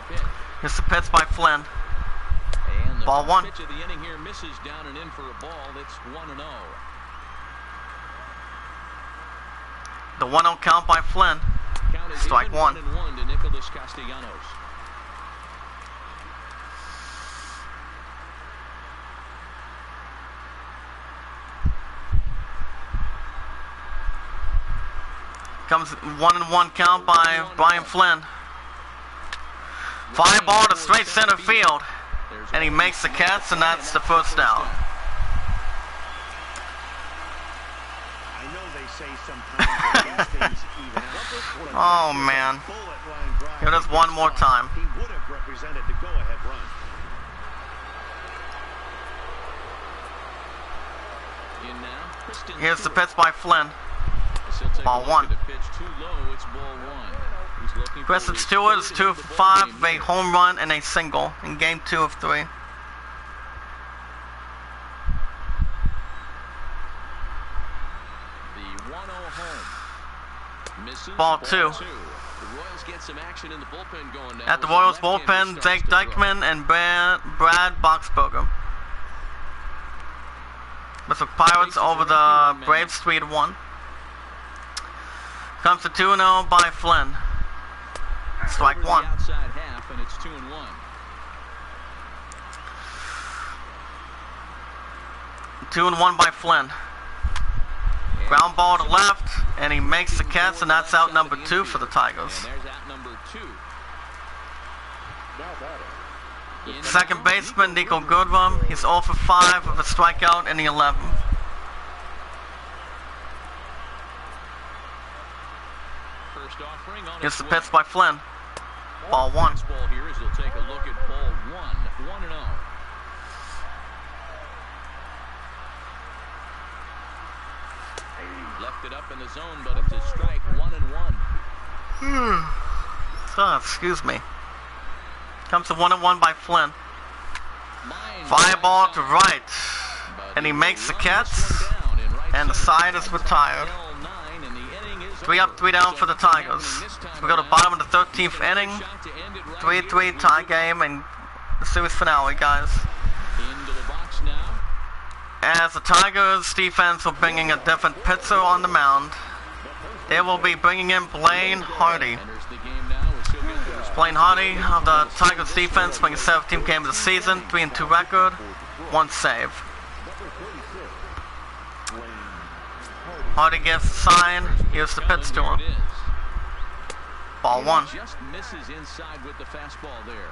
the pitch. Here's the pitch by Flynn. And the Ball first one. pitch of the inning here misses down and in for a ball. That's 1-0. The 1-0 count by Flynn. Count is Strike even, one. 1-1 to Nicholas Castellanos. Comes 1-1 count by Brian Flynn. Fly ball to straight center field. And he makes the catch, and that's the first out. I know they say sometimes these things even out. Oh, man. Here it is one more time. He would have represented the go-ahead run. In now, Kristen Here's the Stewart. pitch by Flynn. He'll take Ball a look one. at the pitch too low. It's ball one. He's looking for Kristen his Stewart is third 2 of for the ball 5 game with a here. home run and a single in game 2 of 3. The 1-0 home. Misses. Ball two. The Royals get some action in the bullpen going now. At the as Royals left-hander bullpen, starts Jake to throw. Dykman and Brad Boxberger. With the Pirates over the Braves 3-1. Comes to 2-0 by Flynn. Strike Over the one. outside half, and it's 2-1. 2-1 by Flynn. Ground ball to left, and he makes the catch, and that's out number 2 for the Tigers. And there's out number 2. In Second now, baseman Nico Goodrum. He's 0 for 5 with a strikeout in the 11th. First offering on Here's its the way. pitch by Flynn. Ball one. Fastball here as they'll take a look at ball 1. 1-0. Left it up in the zone, but it's a strike. 1-1. Excuse me. Comes to 1-1 by Flynn. Line Fly drive ball to side. right. But And he makes the runs catch. one down in right And the center. side is retired. L9, and the inning is 3 up, over. 3 down So for the nothing Tigers. happening this time We go to around. bottom of the 13th inning. Shot to end it right 3-3 here. tie game and the series finale, guys. Into the box now. As the Tigers defense will bringing a different pitcher on the mound. They will be bringing in Blaine Hardy. Enters the game now as he'll get to his Blaine Hardy of the Tigers defense, playing a 17th game of the season, 3-2 record, 1 save. Hardy gives the sign. Here's the pitch to him. Here it is. Ball one. Just misses inside with the fastball there.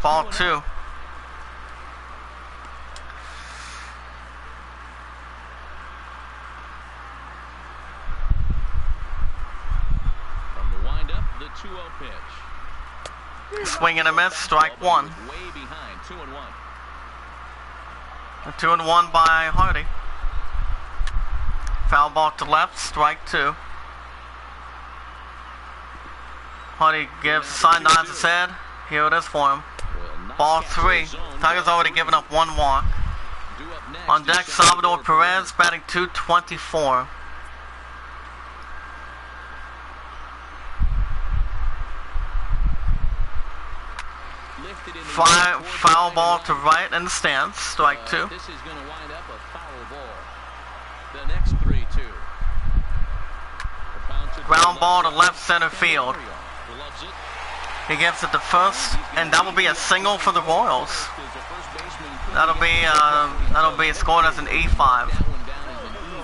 Ball two. From the windup, the 2-0 pitch. Swing and a miss, strike one. Way behind, 2-1. A 2-1 by Hardy. Foul ball to left, strike two. Hardy gives the sign, nods his head. Here it is for him. Ball three. Tigers already given up 1 walk. On deck, Salvador Perez batting .224. Foul ball to right in the stance, strike two. This is going to wind up a foul ball. The next 3-2. Ground ball to left center field. Loves it. He gives it to first, and that will be a single for the Royals. That'll be scored as an E5. That one down as an E5,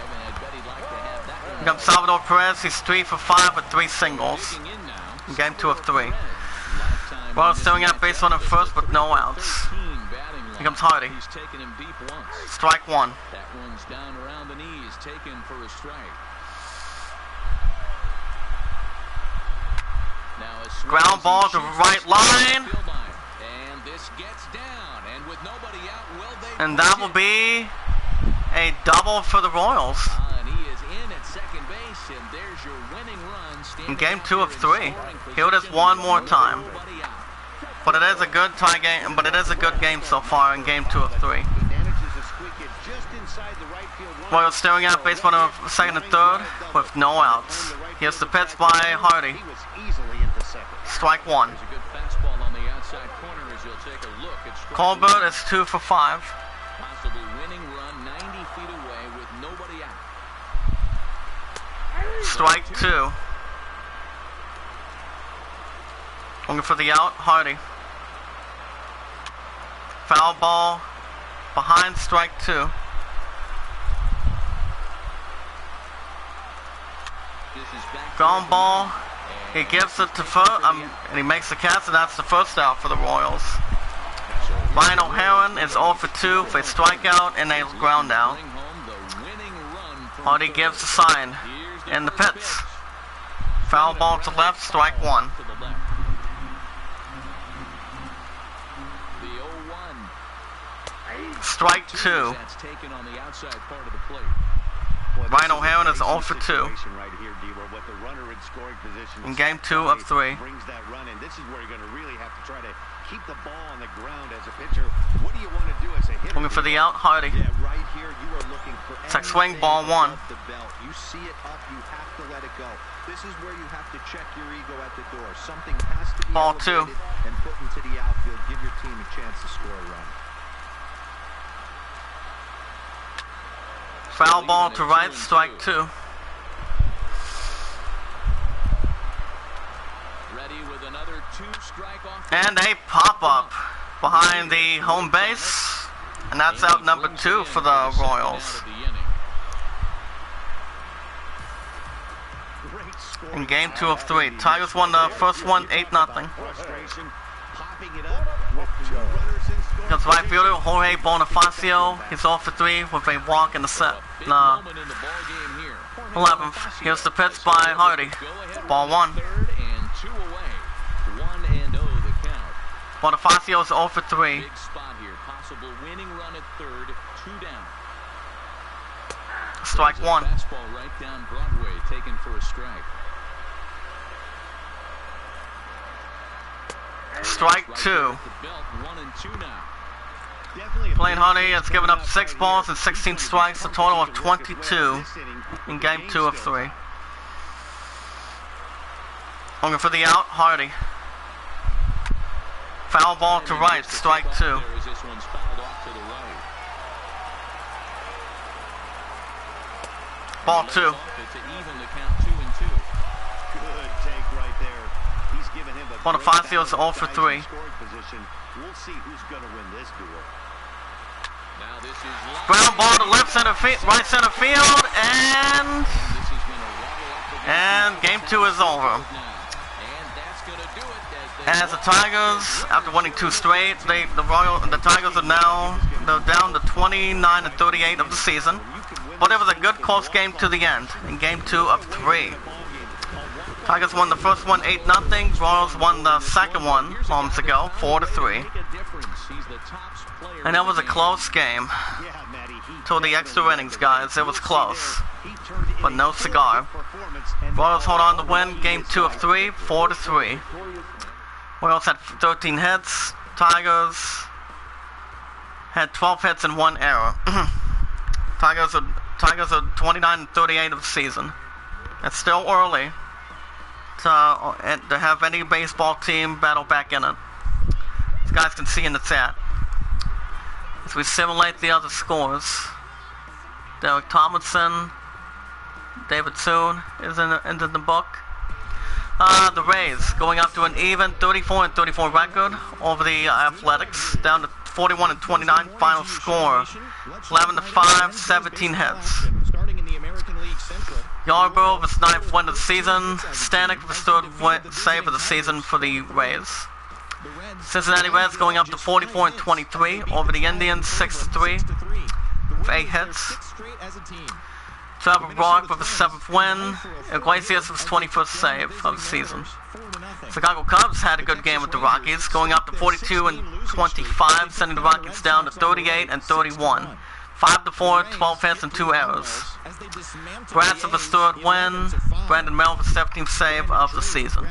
and I bet he'd like to have that one. Here comes Salvador Perez. He's 3 for 5 with 3 singles. Digging in now. In game 2 of 3. Lifetime Well, in throwing this out base on him matchup first is with no outs. 13 batting Here comes line. Hardy. He's taken him deep once. Strike one. That one's down around the knees, taken for a strike. Now a swing Ground as ball he to shoots right this line. field line. And this gets down, and with nobody out, will they And that push will it? be a double for the Royals. And he is in at second base, and there's your winning run. In game out 2 of here in 3. scoring Here it is position one with more time. nobody out. But it is a good tie game. But it is a good game so far in game 2 of 3. He manages to squeak it just inside the right field line. Royals staring at base runner second and third with no outs. Here's the pitch by Hardy. He was easily into second. Strike one. There's a good fastball on the outside corner as you'll take a look at strike Colbert one. is 2 for 5. Possible winning run 90 feet away with nobody out. Strike 2. Looking for the out, Hardy. Foul ball behind strike 2. Ground ball. He gives it to first, and he makes the catch, and that's the first out for the Royals. Ryan O'Haron is 0 for 2 for a strikeout and a ground out. Hardy gives the sign in the pits. Foul ball to left, strike 1. Strike 2. Ryan O'Haron is 0 for 2 in game 2 of 3. Brings that run in. This is where you're going to really have to try to keep the ball on the ground as a pitcher. What do you want to do as a hitter? Looking for the out, Hardy. Yeah, right here you are looking for It's like swing, ball 1. the belt. You see it up, you have to let it go. This is where you have to check your ego at the door. Something has to be Ball 2. elevated and put into the outfield. Give your team a chance to score a run. Foul ball to right, strike 2. Ready with another 2-strike off. And a pop-up behind the home base. And that's out number 2 for the Royals. In game 2 of 3. Tigers won the first one 8-0. Against right fielder Jorge Bonifacio. He's 0 for 3 with a walk in the 11th. Here's the pitch by Hardy. Ball 1. Bonifacio is 0 for 3. Big spot here. Possible winning run at third. 2 down. Strike 1. Fastball right down Broadway, taken for a strike. Strike 2. The belt, 1 and 2 now. Playing Hardy has given up 6 balls and 16 strikes, a total of 22 in game 2 of 3. Looking for the out, Hardy. Foul ball to right, strike 2. This one's fouled off to the right. Ball 2. To even the count 2 and 2. Good take right there. He's given him a Bonifacio's 0 for 3. We'll see who's going to win this duel. Now this is Ground ball to left center field, right center field, and game 2 is over. As the Tigers, after winning 2 straight, the Tigers are now down to 29 and 38 of the season. But it was a good close game to the end in game 2 of 3. Tigers won the first one 8-0. Royals won the second one moments ago 4-3. And that was a close game. Till the extra innings, guys. It was close, but no cigar. Royals hold on to win game 2 of 3, 4-3. Royals had 13 hits. Tigers had 12 hits and 1 error. Tigers are 29 and 38 of the season. It's still early to have any baseball team battle back in it. As you guys can see in the chat, as we simulate the other scores, Derek Tomlinson, David Soon is in the book. The Rays going up to an even 34 and 34 record over the Athletics, down to 41 and 29 final score, 11-5, 17 hits. Yarbrough with his 9th win of the season. Stanek with his 3rd save of the season for the Rays. Cincinnati Reds going up to 44 and 23 over the Indians, 6-3 with 8 hits. Trevor Brock with his 7th win. Iglesias with his 21st save of the season. Chicago Cubs had a good game with the Rockies, going up to 42 and 25, sending the Rockies down to 38 and 31. 5-4, 12 hits and 2 errors. Brass with his third win. Brandon Mel with his 17th save of the season.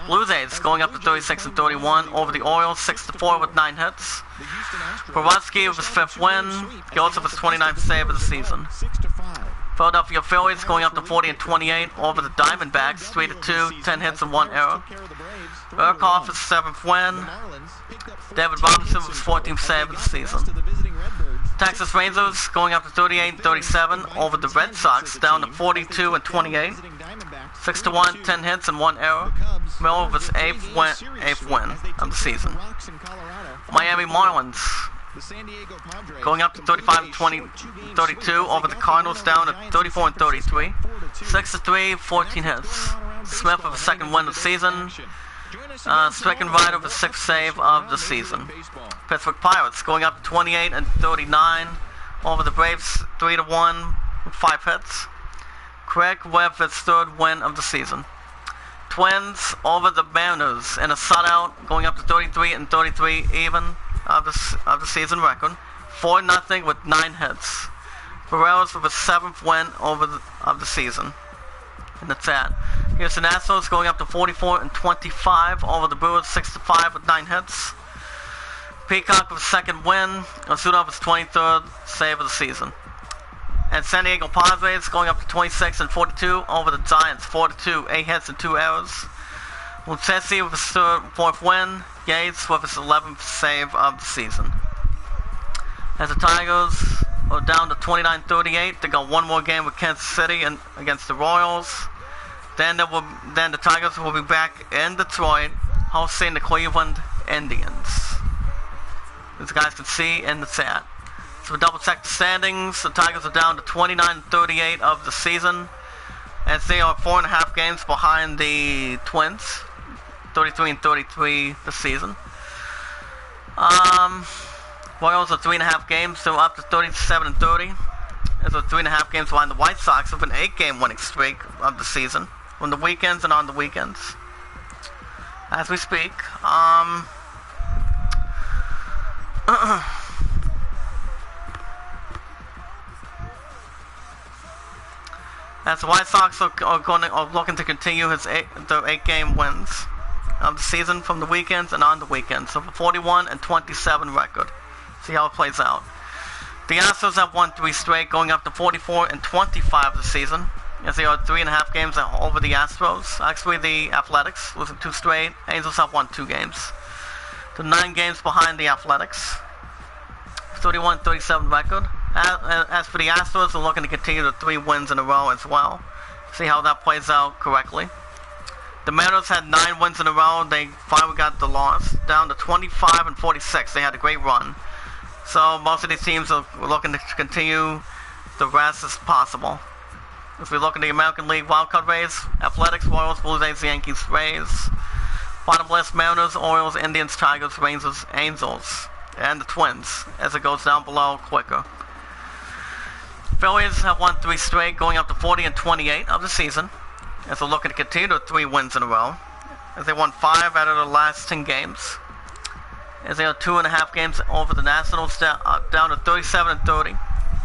Blue Jays going up to 36-31 over the Orioles, 6-4 with 9 hits. Borowski with his 5th win. He also with his 29th save of the season. Philadelphia Phillies going up to 40-28 over the Diamondbacks, 3-2, 10 hits and 1 error. Urquhart with his 7th win. David Robinson with his 14th save of the season. Texas Rangers going up to 38-37 over the Red Sox, down to 42-28. 6-1, 10 hits and 1 error. Miller with his 8th win of the season. Miami Marlins going up to 35-32 over the Cardinals, down to 34-33. 6-3, 14 hits. Smith with his 2nd win of the season. Streckenrider with his 6th save of the season. Pittsburgh Pirates going up to 28-39 over the Braves, 3-1 with 5 hits. Craig with his 3rd win of the season. Twins over the Mariners in a shutout, going up to 33-33 even of the season record. 4-0 with 9 hits. Barreros with his 7th win of the season. And that's that. Houston Astros going up to 44-25 over the Brewers, 6-5 with 9 hits. Peacock with his 2nd win. Osuna with his 23rd save of the season. And San Diego Padres going up to 26-42 over the Giants, 4-2, 8 hits and 2 errors. Lucchesi with his 4th win. Yates with his 11th save of the season. As the Tigers are down to 29-38, they got one more game with Kansas City and against the Royals. Then the Tigers will be back in Detroit, hosting the Cleveland Indians. As you guys can see in the chat. So we double check the standings. The Tigers are down to 29-38 of the season, as they are 4.5 games behind the Twins, 33-33 this season. Royals are 3.5 games, so up to 37-30. As are 3.5 games behind the White Sox with an 8-game winning streak of the season, on the weekends and on the weekends. As we speak, as the White Sox are looking to continue their 8-game wins of the season from the weekends and on the weekends. So, for 41-27 record. See how it plays out. The Astros have won 3 straight, going up to 44-25 this season, as they are 3.5 games over the Astros. Actually, the Athletics losing 2 straight. Angels have won 2 games. They're 9 games behind the Athletics. 31-37 record. As for the Astros, they're looking to continue the 3 wins in a row as well. See how that plays out correctly. The Mariners had 9 wins in a row. They finally got the loss, down to 25-46. They had a great run. So most of these teams are looking to continue the rest as possible. If we look in the American League wildcard race, Athletics, Royals, Blue Jays, Yankees, Rays. Bottom list, Mariners, Orioles, Indians, Tigers, Rangers, Angels, and the Twins, as it goes down below quicker. Phillies have won 3 straight, going up to 40-28 of the season, as they're looking to continue their 3 wins in a row, as they won 5 out of the last 10 games. As they are 2.5 games over the Nationals, down to 37-30.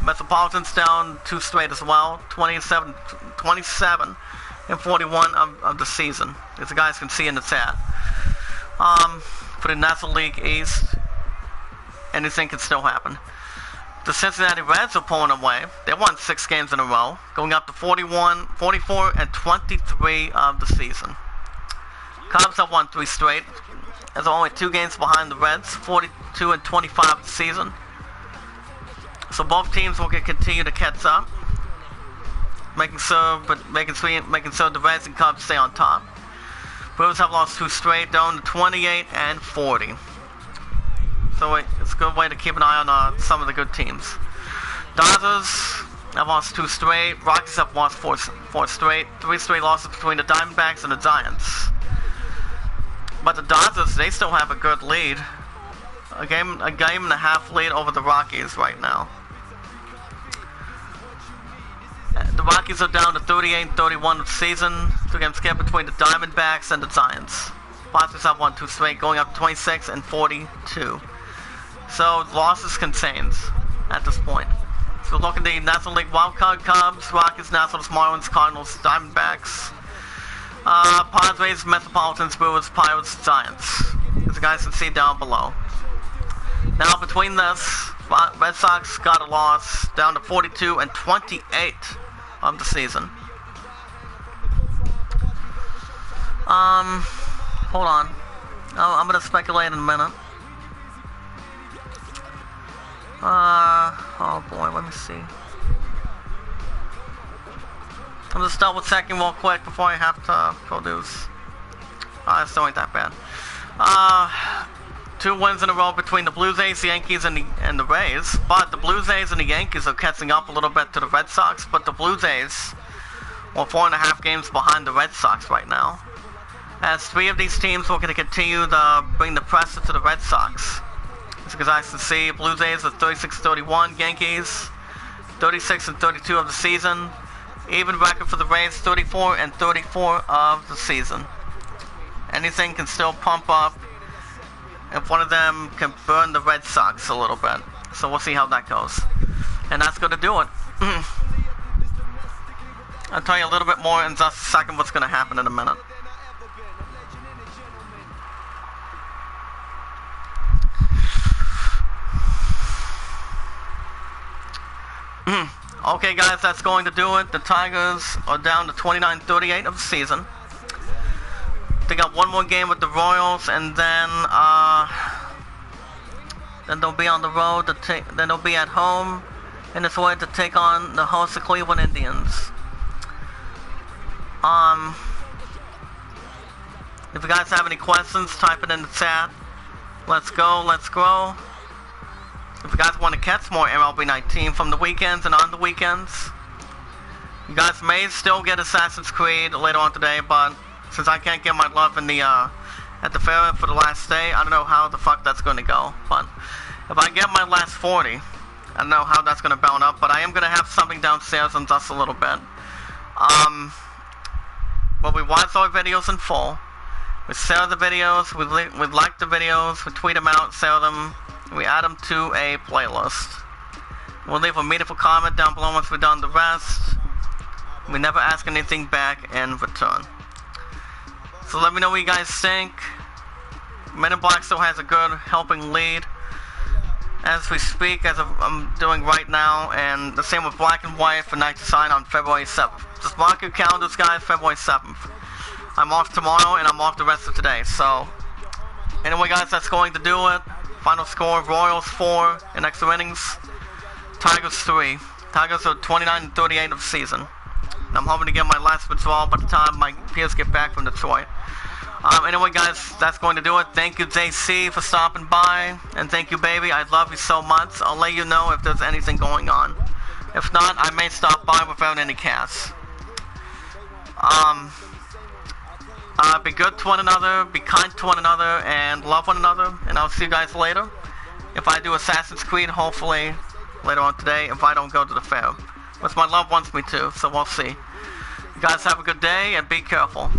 Metropolitans down 2 straight as well, 27-41 of the season, as the guys can see in the chat. For the National League East, anything can still happen. The Cincinnati Reds are pulling away. They won 6 games in a row, going up to 44-23 of the season. Cubs have won 3 straight, as they're only 2 games behind the Reds, 42-25 of the season. So both teams will continue to catch up, making sure the Reds and Cubs stay on top. Brewers have lost 2 straight, down to 28-40. So it's a good way to keep an eye on some of the good teams. Dodgers have lost 2 straight. Rockies have lost 4 straight. 3 straight losses between the Diamondbacks and the Giants. But the Dodgers, they still have a good lead. A game and a half lead over the Rockies right now. The Rockies are down to 38-31 of the season. 2 games kept between the Diamondbacks and the Giants. Padres have won 2 straight, going up 26-42. So losses contained at this point. So look at the National League wildcard: Cubs, Rockies, Nationals, Marlins, Cardinals, Diamondbacks, Padres, Metropolitans, Brewers, Pirates, Giants. As you guys can see down below. Now between this, Red Sox got a loss down to 42 and 28 of the season. Hold on. I'm gonna speculate in a minute. Oh boy, let me see. I'm just double checking real quick before I have to produce. It still ain't that bad. 2 wins in a row between the Blue Jays, the Yankees, and the Rays. But the Blue Jays and the Yankees are catching up a little bit to the Red Sox. But the Blue Jays are 4.5 games behind the Red Sox right now. As 3 of these teams are going to continue to bring the pressure to the Red Sox. As you guys can see, Blue Jays are 36-31, Yankees 36-32 of the season. Even record for the Rays, 34-34 of the season. Anything can still pump up if one of them can burn the Red Sox a little bit. So we'll see how that goes. And that's going to do it. I'll tell you a little bit more in just a second what's going to happen in a minute. Okay guys, that's going to do it. The Tigers are down to 29-38 of the season. They got one more game with the Royals, and then they'll be on the road to then they'll be at home in this way to take on the host of Cleveland Indians. If you guys have any questions, type it in the chat. Let's go, let's grow. If you guys want to catch more MLB 19 from the weekends and on the weekends, you guys may still get Assassin's Creed later on today, but since I can't get my love in the at the fair for the last day, I don't know how the fuck that's going to go. But if I get my last 40, I don't know how that's going to bound up, but I am going to have something downstairs in just a little bit. But we watch our videos in full. We share the videos, we like the videos, we tweet them out, share them, we add them to a playlist. We'll leave a meaningful comment down below once we've done the rest. We never ask anything back in return. So let me know what you guys think. Men in Black still has a good helping lead as we speak, as I'm doing right now, and the same with Black and White for Night to Sign on February 7th. Just mark your calendars, guys, February 7th. I'm off tomorrow, and I'm off the rest of today, so anyway, guys, that's going to do it. Final score, Royals 4 in extra innings, Tigers 3. Tigers are 29-38 of the season. And I'm hoping to get my last withdrawal by the time my peers get back from Detroit. Anyway, guys, that's going to do it. Thank you, JC, for stopping by. And thank you, baby. I love you so much. I'll let you know if there's anything going on. If not, I may stop by without any cash. Be good to one another, be kind to one another, and love one another. And I'll see you guys later. If I do Assassin's Creed, hopefully later on today, if I don't go to the fair. Which my love wants me to, so we'll see. You guys have a good day, and be careful.